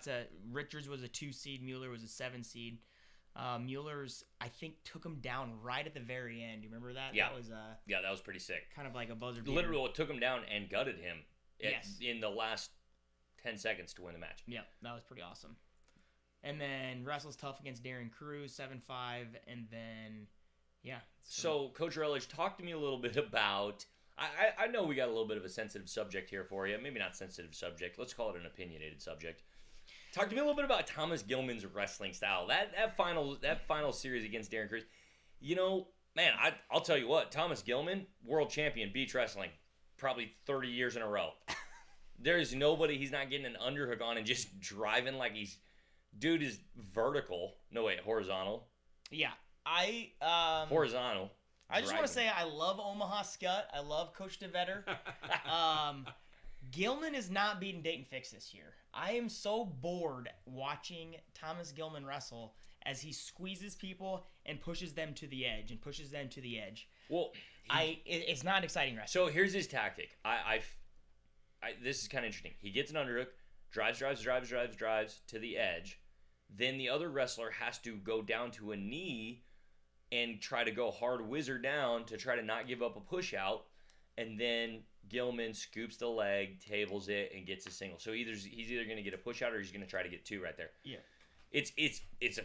Richards was a 2 seed. Mueller was a 7 seed. Mueller's, I think, took him down right at the very end. You remember that? Yeah. That was Yeah, that was pretty sick. kind of like a buzzer beater. Literally, it took him down and gutted him Yes. in the last 10 seconds to win the match. Yeah, that was pretty awesome. And then wrestles tough against Darren Cruz 7-5, and then So, Coach Relish, talk to me a little bit about. I know we got a little bit of a sensitive subject here for you. Maybe not sensitive subject. Let's call it an opinionated subject. Talk to me a little bit about Thomas Gilman's wrestling style. That final series against Darren Cruz. You know, man, I'll tell you what. Thomas Gilman, world champion beach wrestling, probably 30 years in a row. There's nobody he's not getting an underhook on and just driving like he's. Dude is vertical. No, wait, horizontal. yeah. Horizontal. I just want Driving. to say I love Omaha Scott. I love Coach DeVetter. Gilman is not beating Dayton Fix this year. I am so bored watching Thomas Gilman wrestle as he squeezes people and pushes them to the edge and pushes them to the edge. Well, It's not exciting wrestling. so here's his tactic. This is kind of interesting. He gets an underhook, drives to the edge. Then the other wrestler has to go down to a knee and try to go hard whizzer down to try to not give up a push out. and then Gilman scoops the leg, tables it, and gets a single. So he's either going to get a push out or he's going to try to get 2 right there. Yeah. It's a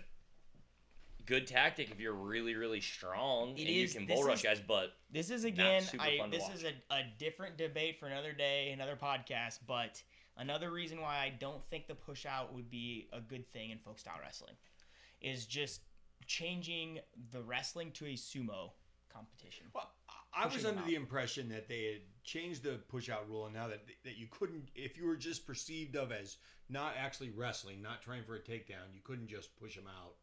good tactic if you're really, really strong and you can bull rush guys, but this is again this is a different debate for another day, another podcast, but another reason why I don't think the push out would be a good thing in folk style wrestling is just changing the wrestling to a sumo competition. Well, I was under the impression that they had changed the push-out rule, and now that you couldn't, if you were just perceived of as not actually wrestling, not trying for a takedown, you couldn't just push them out.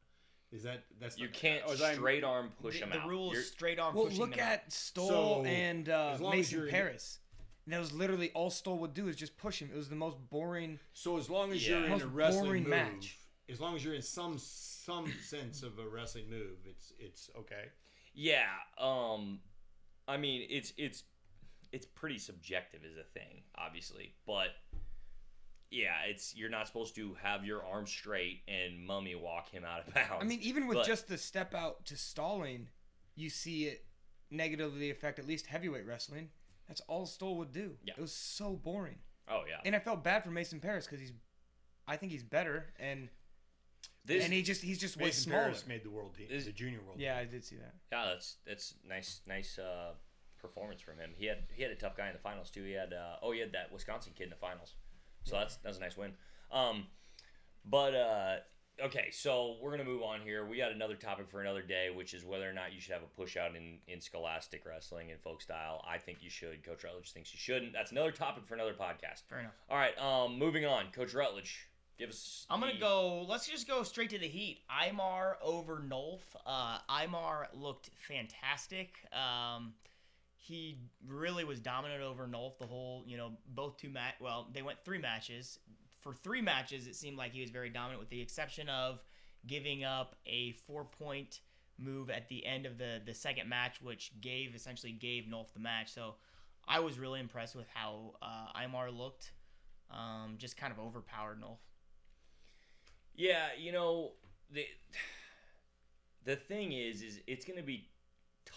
That's you can't straight arm push them out. The rule is straight arm well, pushing them look at Stoll and Mason Paris. And that was literally all Stoll would do is just push him. It was the most boring. So as long as you're in a wrestling move, as long as you're in some sense of a wrestling move, it's okay. Yeah. I mean, it's pretty subjective as a thing, obviously, but yeah, you're not supposed to have your arm straight and mummy walk him out of bounds. I mean, even with just the step out to stalling, you see it negatively affect at least heavyweight wrestling. That's all Stoll would do. Yeah. It was so boring. Oh yeah. And I felt bad for Mason Paris because I think he's better, and he's just way Mason smaller. Paris made the world team, the junior world. Yeah, team. I did see that. Yeah, that's nice performance from him. He had a tough guy in the finals too. He had that Wisconsin kid in the finals, so that's a nice win. Okay, so we're gonna move on here. We got another topic for another day, which is whether or not you should have a push out in scholastic wrestling and folk style. I think you should. Coach Rutledge thinks you shouldn't. That's another topic for another podcast. Fair enough. All right, moving on. Coach Rutledge, give us. Let's just go straight to the heat. Aymar over Nolf. Aymar looked fantastic. He really was dominant over Nolf the whole, they went 3 matches. For 3 matches, it seemed like he was very dominant, with the exception of giving up a 4-point move at the end of the second match, which essentially gave Nolf the match. So I was really impressed with how Aymar looked. Just kind of overpowered Nolf. Yeah, the thing is it's going to be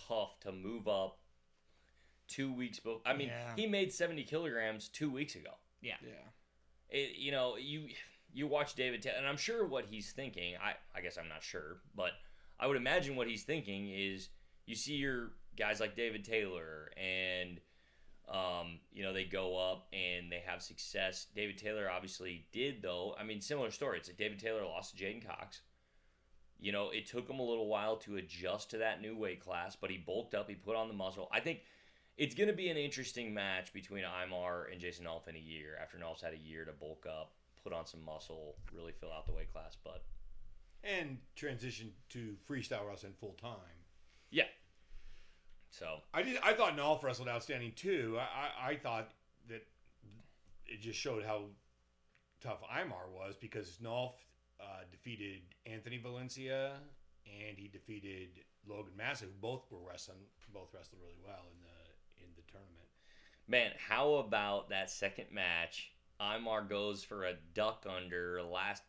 tough to move up 2 weeks. I mean, he made 70 kilograms 2 weeks ago. Yeah. You watch David Taylor, and I'm sure what he's thinking. I guess I'm not sure, but I would imagine what he's thinking is you see your guys like David Taylor, and they go up and they have success. David Taylor obviously did, though. I mean, similar story. It's like David Taylor lost to Jaden Cox. It took him a little while to adjust to that new weight class, but he bulked up. He put on the muscle. I think it's going to be an interesting match between Aymar and Jason Nolf in a year, after Nolf's had a year to bulk up, put on some muscle, really fill out the weight class. And transition to freestyle wrestling full time. Yeah. So I thought Nolf wrestled outstanding too. I thought that it just showed how tough Aymar was, because Nolf defeated Anthony Valencia and he defeated Logan Massa, who both wrestled really well in the tournament. Man, how about that second match? Aymar goes for a duck under last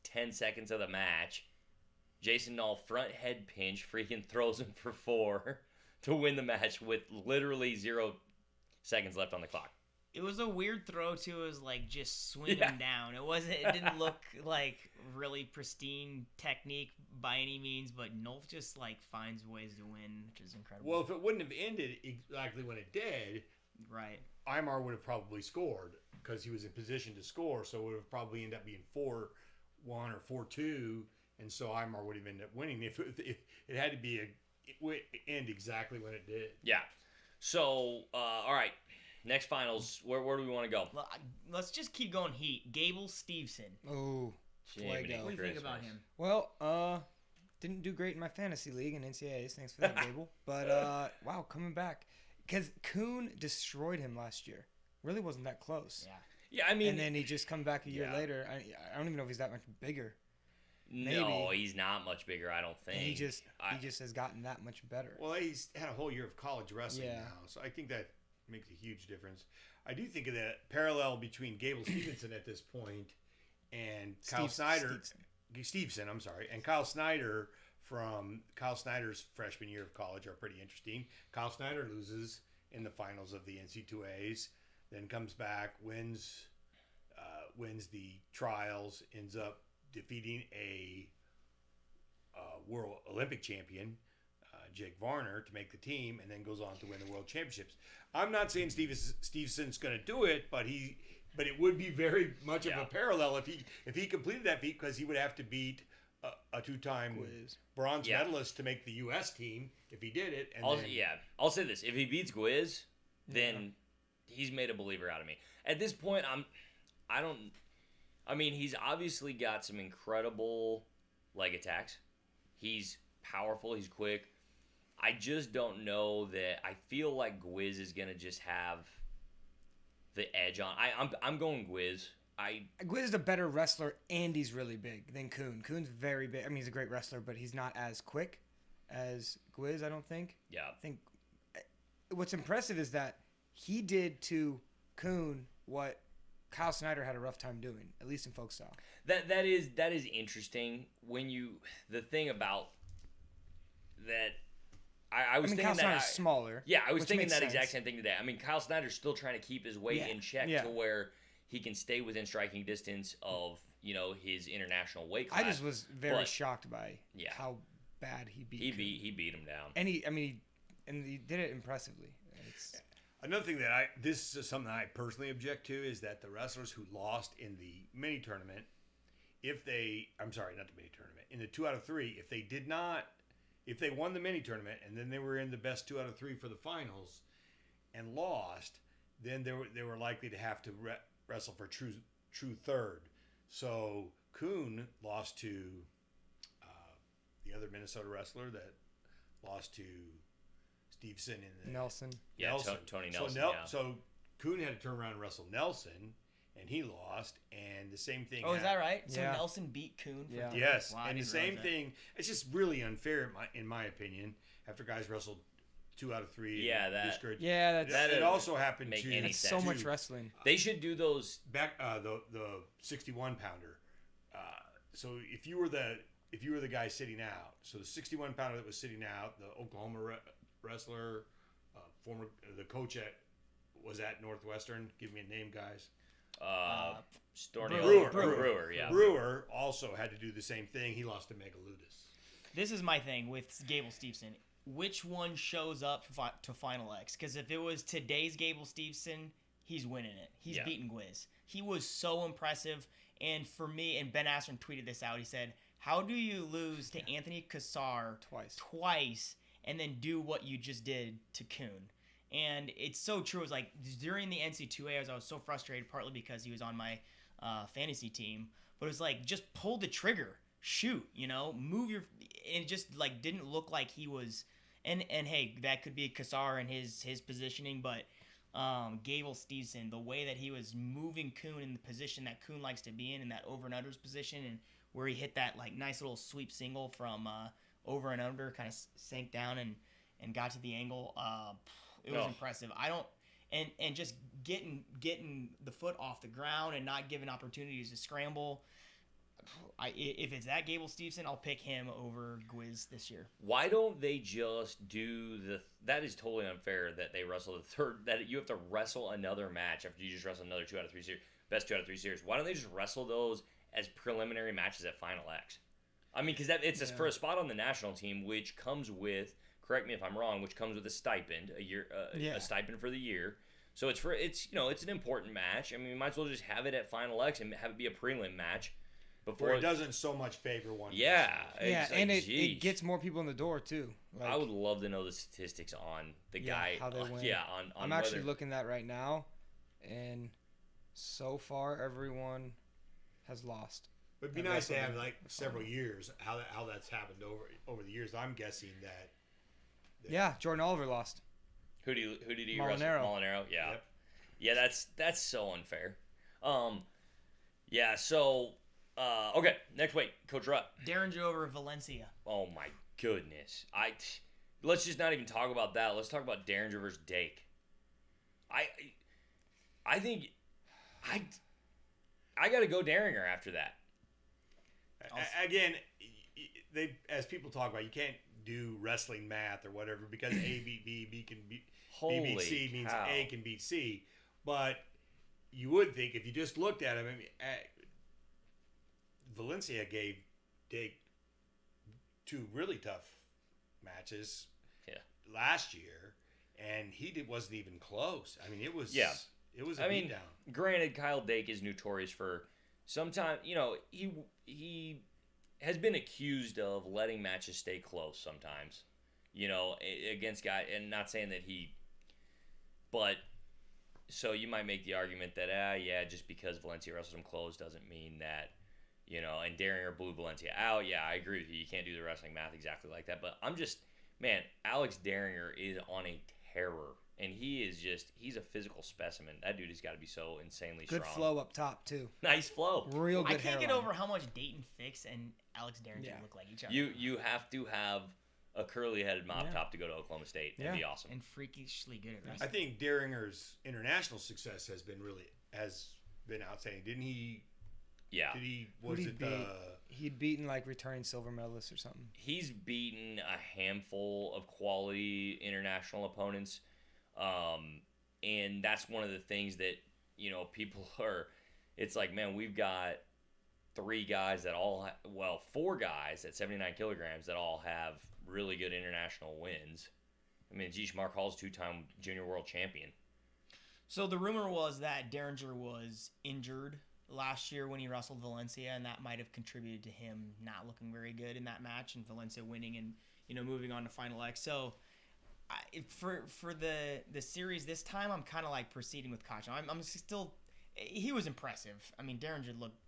10 seconds of the match. Jason Nolf front head pinch, freaking throws him for 4 to win the match with literally 0 seconds left on the clock. It was a weird throw too. It was like just swing him down. It didn't look like really pristine technique by any means, but Nolf just finds ways to win, which is incredible. Well, if it wouldn't have ended exactly when it did, right, Aymar would have probably scored because he was in position to score. So it would have probably ended up being 4-1 or 4-2, and so Aymar would have ended up winning. If it had to be it would end exactly when it did. Yeah. So all right. Next finals, where do we want to go? Well, let's just keep going heat. Gable Stevenson. Oh, what do you think about him? Well, didn't do great in my fantasy league and NCAAs. Thanks for that, Gable. But, wow, coming back. Because Kuhn destroyed him last year. Really wasn't that close. Yeah. Yeah, I mean... And then he just come back a year later. I don't even know if he's that much bigger. No, he's not much bigger, I don't think. And he just has gotten that much better. Well, he's had a whole year of college wrestling now. So I think that makes a huge difference. I do think of the parallel between Gable Stevenson at this point and Kyle Snyder. Stevenson, I'm sorry. And Kyle Snyder from Kyle Snyder's freshman year of college are pretty interesting. Kyle Snyder loses, in the finals of the NC2As, then comes back, wins the trials, ends up defeating a world Olympic champion, Jake Varner, to make the team, and then goes on to win the world championships. I'm not saying Stevenson's going to do it, but it would be very much of a parallel if he completed that feat, because he would have to beat a two-time bronze medalist to make the U.S. team if he did it. And I'll say this: if he beats Gwiz, then he's made a believer out of me. At this point, he's obviously got some incredible leg attacks. He's powerful. He's quick. I just don't know that. I feel like Gwiz is gonna just have the edge on. I'm going Gwiz. Gwiz is a better wrestler, and he's really big than Kuhn. Kuhn's very big. I mean, he's a great wrestler, but he's not as quick as Gwiz, I don't think. Yeah. I think what's impressive is that he did to Kuhn what Cael Snyder had a rough time doing, at least in folk style. That is interesting. The thing about that, I was thinking Cael that Snyder's smaller. Yeah, I was thinking that sense. exact same thing today. I mean, Cael Snyder's still trying to keep his weight in check to where he can stay within striking distance of his international weight class. I just was very shocked by how bad he beat. He beat him down, and he did it impressively. Another thing this is something I personally object to, is that the wrestlers who lost in the mini tournament, in the 2 out of 3, if they won the mini tournament and then they were in the best 2 out of 3 for the finals and lost, then they were likely to have to wrestle for true third. So Kuhn lost to the other Minnesota wrestler that lost to Stevenson in the Nelson. Yeah, Nelson. Tony Nelson. So Kuhn had to turn around and wrestle Nelson, and he lost. And the same thing. Oh, is that right? So Yeah. Nelson beat Kuhn. For Yes, Wow, and the same thing. It's just really unfair, in my opinion. After guys wrestled 2 out of 3. Yeah, That it also happened make to any That's sense. so much wrestling. They should do those back the 61 pounder. So if you were the guy sitting out, so the 61 pounder that was sitting out, the Oklahoma wrestler, the coach was at Northwestern. Give me a name, guys. Brewer, yeah. Brewer also had to do the same thing. He lost to Megaludis. This is my thing with Gable Stevenson. Which one shows up to Final X? Because if it was today's Gable Stevenson, he's winning it. He's beating Gwiz. He was so impressive. And for me, and Ben Askren tweeted this out, he said, how do you lose to Anthony Cassar twice and then do what you just did to Kuhn? And it's so true. It was like during the NC2A, I was so frustrated, partly because he was on my fantasy team. But it was like, just pull the trigger. Shoot, move your... And it just like didn't look like he was... And hey, that could be Cassar and his positioning, but Gable Stevenson, the way that he was moving Kuhn in the position that Kuhn likes to be in that over and unders position, and where he hit that like nice little sweep single from over and under, kind of sank down and got to the angle. It was impressive. And just getting the foot off the ground and not giving opportunities to scramble. If it's that Gable Stevenson, I'll pick him over Gwiz this year. Why don't they just do that is totally unfair that they wrestle the third, that you have to wrestle another match after you just wrestle another 2 out of 3 series, best 2 out of 3 series. Why don't they just wrestle those as preliminary matches at Final X? I mean, because it's for a spot on the national team, which comes with, correct me if I'm wrong, which comes with a stipend, a stipend for the year. So it's an important match. I mean, we might as well just have it at Final X and have it be a prelim match. Before it doesn't so much favor one. Yeah. And it gets more people in the door too. Like, I would love to know the statistics on the guy. How they win. Yeah, on I'm actually looking at that right now, and so far everyone has lost. But it'd be nice to have like several years how that's happened over the years. I'm guessing that. Yeah, Jordan Oliver lost. Who did he Molinaro. wrestle? Molinaro. Yeah. Yep. Yeah, that's so unfair. Yeah. So. Okay, next week, Coach Rutt. Derringer over Valencia. Oh my goodness! Let's just not even talk about that. Let's talk about Derringer versus Dake. I think I got to go Derringer after that. Again, as people talk about, you can't do wrestling math or whatever because A beat B, B can beat Holy B beat C means cow. A can beat C. But you would think if you just looked at him, I mean, Valencia gave Dake 2 really tough matches last year, and wasn't even close. I mean, it was a beatdown. Granted, Kyle Dake is notorious for sometimes, he has been accused of letting matches stay close sometimes, against guys, and not saying that but so you might make the argument that, just because Valencia wrestled him close doesn't mean that, and Daringer blew Valencia out. Yeah, I agree with you. You can't do the wrestling math exactly like that, but Alex Daringer is on a terror. And he's a physical specimen. That dude has got to be so insanely strong. Good flow up top, too. Nice flow. Real good I can't get hairline. over how much Dayton Fix and Alex Derringer look like each other. You have to have a curly-headed mop top to go to Oklahoma State. That'd be awesome. And freakishly good at wrestling. I think Deringer's international success has been outstanding. Didn't he? Yeah. He'd beaten like returning silver medalists or something. He's beaten a handful of quality international opponents. And that's one of the things that, people it's like, man, we've got 4 guys at 79 kilograms that all have really good international wins. I mean, Mark Hall's 2-time junior world champion. So the rumor was that Derringer was injured last year when he wrestled Valencia, and that might have contributed to him not looking very good in that match and Valencia winning and, moving on to Final X. So for the series this time, I'm kind of like proceeding with caution. I'm still, he was impressive. I mean, Derringer looked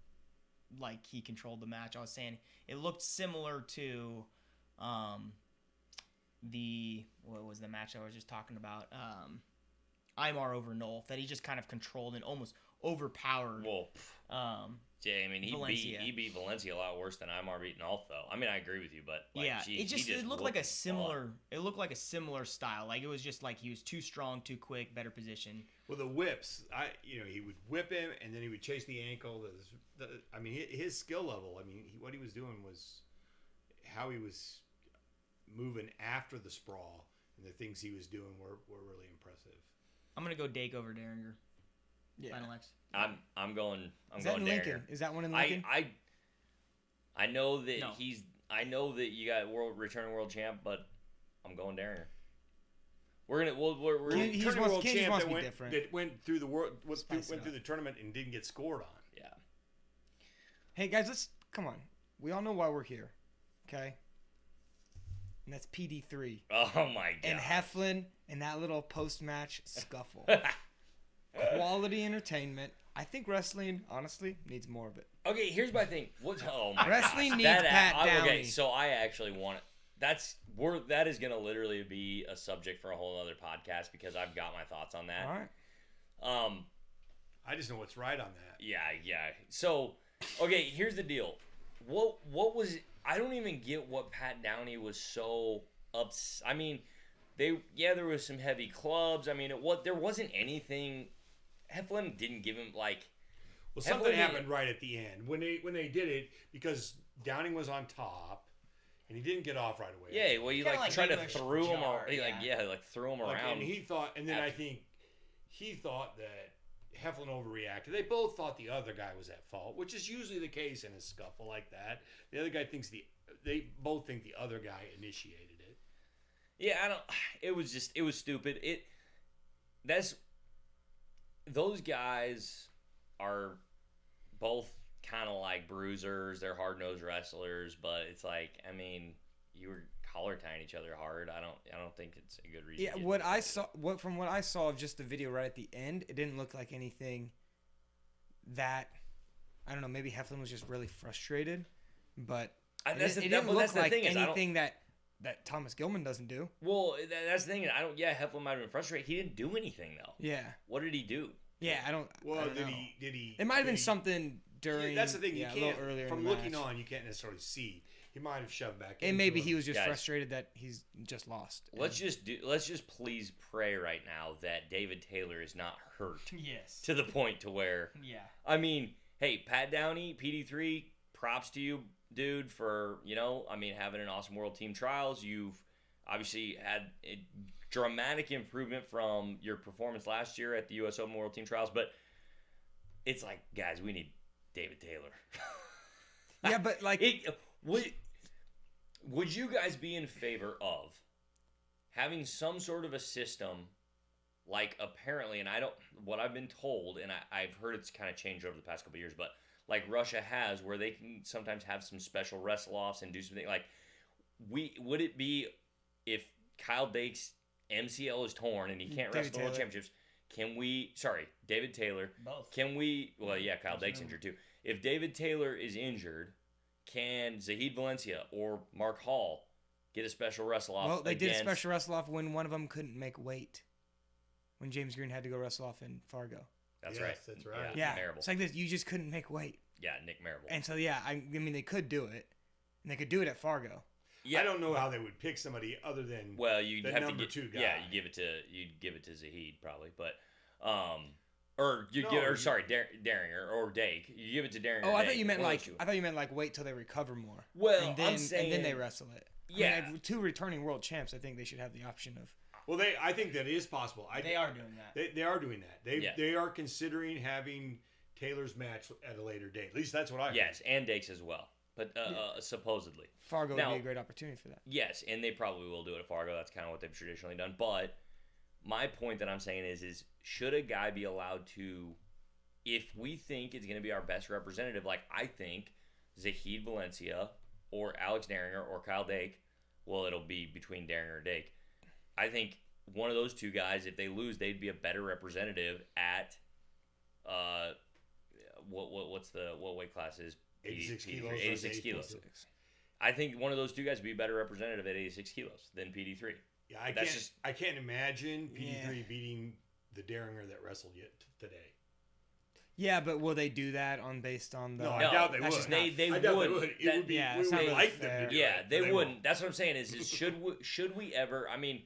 like he controlled the match. I was saying it looked similar to what was the match I was just talking about? Imar over Nolf, that he just kind of controlled and almost overpowered. Well, he beat Valencia a lot worse than Imar beat Nolf, though. I mean, I agree with you, but it looked like a similar. It looked like a similar style. Like it was just like he was too strong, too quick, better position. Well, the whips, he would whip him and then he would chase the ankle. His skill level. I mean, what he was doing was how he was moving after the sprawl, and the things he was doing were really impressive. I'm gonna go Dake over Derringer. Yeah. Final X. I'm going. Is that in Daringer. Lincoln? Is that one in Lincoln? I know that No. I know that you got returning world champ, but I'm going Daringer. We're He's returning world champ wants to be different. that went through the world went Spice it through the tournament and didn't get scored on. Yeah. Hey guys, come on. We all know why we're here, okay? And that's PD3 Oh my god. and Heflin and that little post-match scuffle. Quality entertainment. I think wrestling, honestly, needs more of it. Okay, here's my thing. Oh my Wrestling gosh. needs Pat Okay, Downey. so I actually want that is gonna literally be a subject for a whole other podcast because I've got my thoughts on that. All right. I just know what's right on that. Yeah. So, okay, here's the deal. What was I don't even get what Pat Downey was so I mean, there was some heavy clubs. I mean, there wasn't anything. Heflin didn't give him like. Well, something happened right at the end when they did it because Downing was on top and he didn't get off right away. Yeah, well, he tried to throw him around. Threw him around. And he thought, and then I think he thought that Heflin overreacted. They both thought the other guy was at fault, which is usually the case in a scuffle like that. The other guy they both think the other guy initiated it. Yeah, it was stupid. Those guys are both kind of like bruisers. They're hard-nosed wrestlers, but it's like, I mean, you were collar tying each other hard. I don't think it's a good reason. Yeah, from what I saw of just the video right at the end, it didn't look like anything that, I don't know, maybe Heflin was just really frustrated, but it didn't look like anything that Thomas Gilman doesn't do. Well, that's the thing. Heflin might have been frustrated. He didn't do anything though. Yeah. What did he do? Yeah, I don't. Well, I don't know. did he? It might have been something during. Yeah, that's the thing. You a can't. little earlier From in the looking match. on, you can't necessarily see. He might have shoved back. And maybe into he him. was just Guys, frustrated that he's just lost. Let's just please pray right now that David Taylor is not hurt Yes. to the point to where. Yeah. I mean, hey, Pat Downey, PD3, props to you, dude, for having an awesome World Team Trials. You've obviously had a dramatic improvement from your performance last year at the U.S. Open World Team Trials, but it's like, guys, we need David Taylor. Yeah, but like, would you guys be in favor of having some sort of a system, like apparently, and what I've been told, and I've heard it's kind of changed over the past couple of years, but like Russia has, where they can sometimes have some special wrestle-offs and do something like, would it be if Kyle Dake's MCL is torn and he can't wrestle the World Championships, David Taylor. Both. Kyle Dake's injured too. If David Taylor is injured, can Zahid Valencia or Mark Hall get a special wrestle-off? Well, they did a special wrestle-off when one of them couldn't make weight. When James Green had to go wrestle off in Fargo. That's right. That's right. Yeah, Marable. it's like this. You just couldn't make weight. Yeah, Nick Marable. And so, yeah, I mean, they could do it. And they could do it at Fargo. Yeah. I don't know how they would pick somebody other than you'd the have number to 2 guy. Yeah, you'd give it to Zahid probably, but Daringer or Dake. You give it to Daringer. Oh, or I Dake, thought you meant one of like those two. wait till they recover more. Well, and then, I'm saying, and then they wrestle it. Yeah, I mean, 2 returning world champs. I think they should have the option of. Well, I think that is possible. They are doing that. They are doing that. They are considering having Taylor's match at a later date. At least that's what I heard. Yes, and Dake's as well. But supposedly Fargo now, would be a great opportunity for that. Yes, and they probably will do it at Fargo. That's kind of what they've traditionally done. But my point that I'm saying is should a guy be allowed to, if we think it's going to be our best representative, like I think Zahid Valencia or Alex Daringer or Kyle Dake, well, it'll be between Daringer and Dake. I think one of those 2 guys, if they lose, they'd be a better representative at what weight class is 86 PD3? kilos. 86 kilos. I think one of those 2 guys would be a better representative at 86 kilos than PD3. Yeah, I can't imagine PD3 beating the Daringer that wrestled yet today. Yeah, but will they do that based on the? No, I doubt they would. They would. would. It would be. Yeah, we it's would not really like them fair. to do Yeah, it. they but wouldn't. won't. That's what I'm saying. Is should we ever? I mean,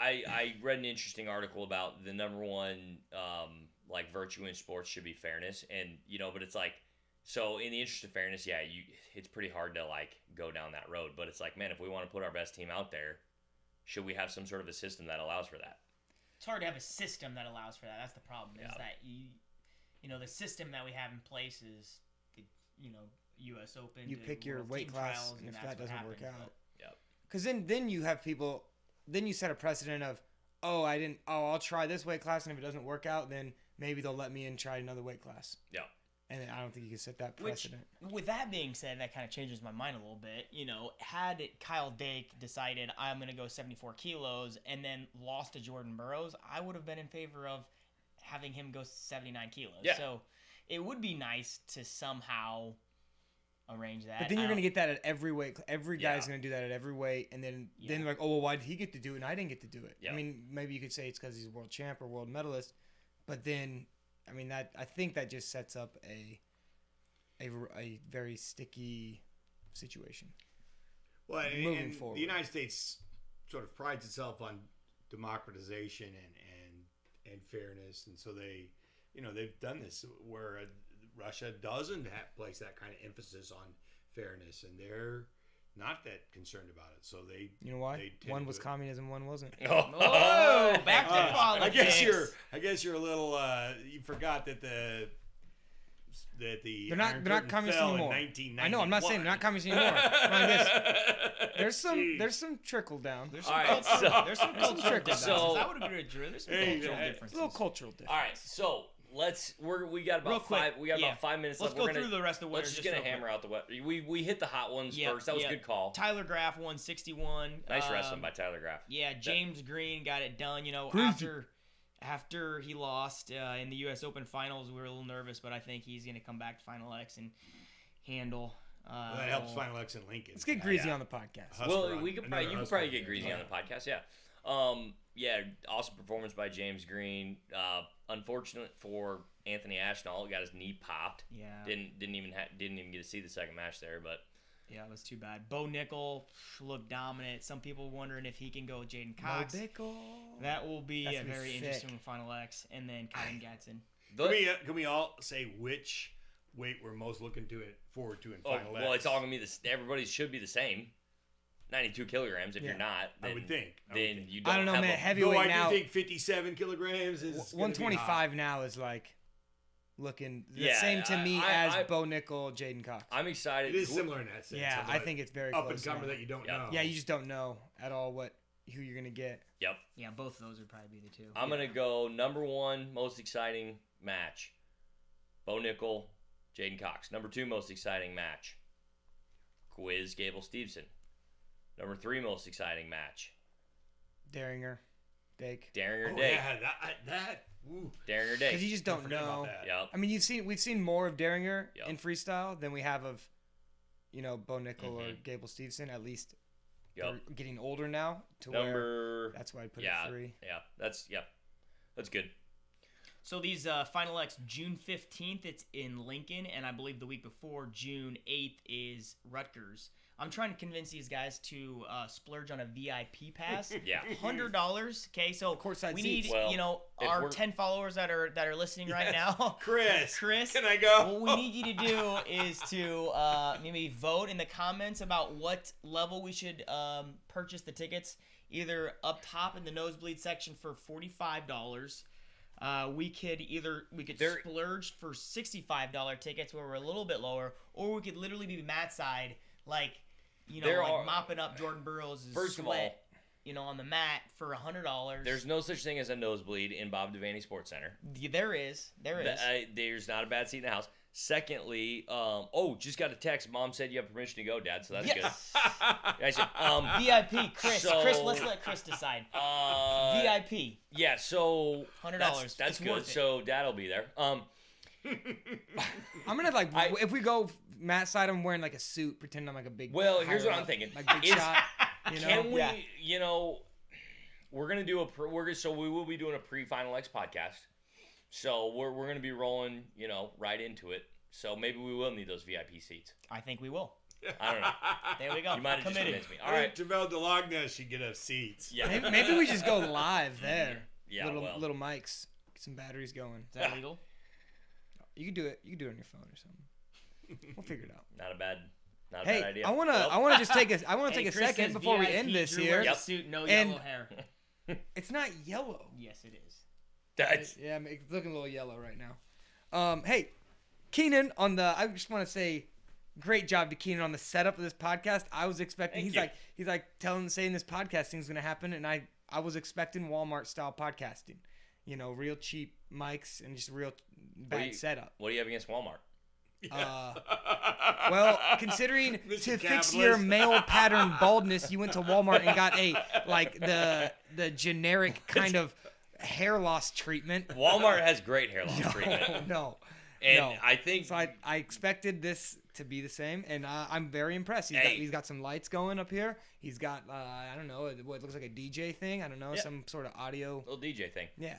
I read an interesting article about the number one like virtue in sports should be fairness, and but it's like, so in the interest of fairness, it's pretty hard to like go down that road. But it's like, man, if we want to put our best team out there, should we have some sort of a system that allows for that? It's hard to have a system that allows for that. That's the problem. Is that the system that we have in place is the U.S. Open. You pick your World weight Team class, Trials, and if that's that what doesn't work happens, out, Yep. because then you have people. Then you set a precedent of, I'll try this weight class, and if it doesn't work out, then maybe they'll let me in try another weight class. Yeah. And I don't think you can set that precedent. With that being said, that kind of changes my mind a little bit. Had Kyle Dake decided I'm going to go 74 kilos and then lost to Jordan Burroughs, I would have been in favor of having him go 79 kilos. Yeah. So it would be nice to somehow arrange that. But then you're going to get that at every weight. Every guy's Yeah. going to do that at every weight, and then Yeah. like, oh well, why did he get to do it and I didn't get to do it? Yeah. I mean, maybe you could say it's because he's a world champ or world medalist, but then, I mean, that I think that just sets up a very sticky situation. Well, moving and forward. the United States sort of prides itself on democratization and fairness, and so they've done this where Russia doesn't place that kind of emphasis on fairness, and they're not that concerned about it. So they, You know why? they tend One to was do it. communism, one wasn't. Oh, back to politics. I guess you're a little. You forgot that the They're not Iron they're Curtain not communist fell in anymore. 1991. I know. I'm not saying they're not communist anymore. I'm like, there's some trickle down. There's All some right, cultural, there's some cultural trickle differences. down. I would agree with Drew. There's some Hey, cultural hey, It's differences. a little cultural difference. All right, so we got about Real quick, 5. We got yeah. about 5 minutes Let's left. go We're gonna, through the rest of the winners. Let's just get a real quick. hammer out the wet. We hit the hot ones Yeah, first. That was yeah. a good call. Tyler Graff won 61. Nice wrestling by Tyler Graff. Yeah, James Green got it done. After he lost in the U.S. Open Finals, we were a little nervous, but I think he's going to come back to Final X and handle. Well, that helps Final X and Lincoln. Let's get Greasy yeah. on the podcast. Husker Well, on- you could another Husker probably on get there. Greasy on the podcast. Yeah. Awesome performance by James Green. Unfortunate for Anthony Ashnall, got his knee popped. Yeah. Didn't even get to see the second match there, but Yeah, it was too bad. Bo Nickel looked dominant. Some people wondering if he can go with Jaden Cox. That will be That's a gonna be very sick. interesting Final X. And then Kevin Gatson. Can we all say which weight we're most looking forward to in Oh, Final well, X. it's all gonna be this. Everybody should be the same. 92 kilograms. If Yeah. you're not, then, I would think. then you don't. I don't know, have man. a- Though Heavyweight I now, do think 57 kilograms is gonna be 125 now is like looking the Yeah, same to me I- as I- Bo Nickel, Jaden Cox. I'm hot. excited. It is similar in that sense. Yeah, of I a think it's very up close. and comer now. that you don't Yep. know. Yeah, you just don't know at all who you're gonna get. Yep. Yeah, both of those would probably be the two. I'm gonna go number 1 most exciting match. Bo Nickel, Jaden Cox. Number 2 most exciting match. Quiz Gable Stevenson. Number 3 most exciting match. Daringer, Dake. Daringer Oh, Day. yeah, that. Ooh. Daringer Because Day. you just Don't don't forget about know. that. Yep. I mean, we've seen more of Daringer Yep. in freestyle than we have of, Bo Nickel or Gable Stevenson. At least Yep. they're getting older now to where Number. that's why I put Yeah. it 3. Yeah. That's good. So these Final X, June 15th, it's in Lincoln, and I believe the week before, June 8th, is Rutgers. I'm trying to convince these guys to splurge on a VIP pass. Yeah. $100. Okay, so Courtside we need seats. Well, if our we're- 10 followers that are listening right now. Chris, Chris, can I go? what we need you to do is to maybe vote in the comments about what level we should purchase the tickets. Either up top in the nosebleed section for $45. We could There- splurge for $65 tickets where we're a little bit lower, or we could literally be mat side, like There like are- mopping up Jordan Burroughs' First of sweat, on the mat for $100. There's no such thing as a nosebleed in Bob Devaney Sports Center. There is. There's not a bad seat in the house. Secondly, just got a text. Mom said you have permission to go, Dad, so that's good. I said, VIP, Chris. So- Chris, let's let Chris decide. VIP, Yeah, so $100. That's It's good. worth it. So Dad'll be there. I'm gonna if we go Matt side, I'm wearing like a suit, pretending I'm like a big. Well, here's higher what I'm up, thinking. Like big Is- shot. Can we? Yeah. We're gonna do we will be doing a pre-Final X podcast. So we're gonna be rolling, right into it. So maybe we will need those VIP seats. I think we will. I don't know. There we go. You might have just Committed. convinced me. All right. Javel DeLogna should get us seats. Yeah. Maybe we just go live there. Yeah. Little mics, get some batteries going. Is that legal? You can do it. You can do it on your phone or something. We'll figure it out. Not a bad Hey, idea. I wanna Well, just take a Chris second says before we VIP, end this Drew here. wears a Yep. suit, no And- yellow hair. It's not yellow. Yes, it is. That's Yeah, it's looking a little yellow right now. Hey, Keenan I just want to say, great job to Keenan on the setup of this podcast. I was expecting. Thank He's like saying this podcast thing's gonna happen, and I was expecting Walmart style podcasting. Real cheap mics and just real bad setup. What do you have against Walmart? Well, considering Mr. to fix Capitalist. your male pattern baldness, you went to Walmart and got the generic kind of hair loss treatment. Walmart has great hair loss treatment. No. And No. I think So I expected this to be the same, and I'm very impressed. He's got some lights going up here. He's got I don't know what looks like a DJ thing. I don't know, Yeah. some sort of audio. little DJ thing. Yeah.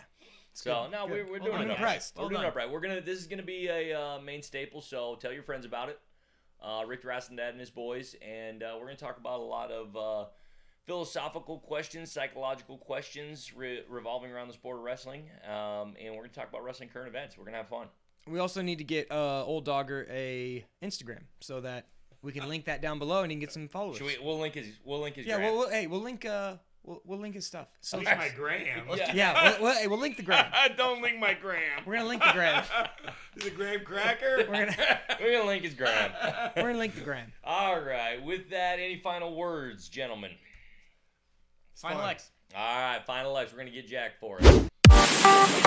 It's So good, no, good. we're Well doing done, it guys. impressed. We're Well doing done. it right. This is gonna be a main staple. So tell your friends about it. Rick the Rasslin Dad and his boys, and we're gonna talk about a lot of philosophical questions, psychological questions revolving around the sport of wrestling, and we're gonna talk about wrestling current events. We're gonna have fun. We also need to get Old Dogger a Instagram so that we can link that down below and he can get some followers. We'll link his. Yeah, gram. we'll link we'll link his stuff. So Link my gram. Yeah. yeah, we'll link the gram. Don't link my gram. We're gonna link the gram. Is it graham cracker? We're gonna link his gram. We're gonna link the gram. All right. With that, any final words, gentlemen? Final fun. X. All right, final X. We're gonna get Jack for it.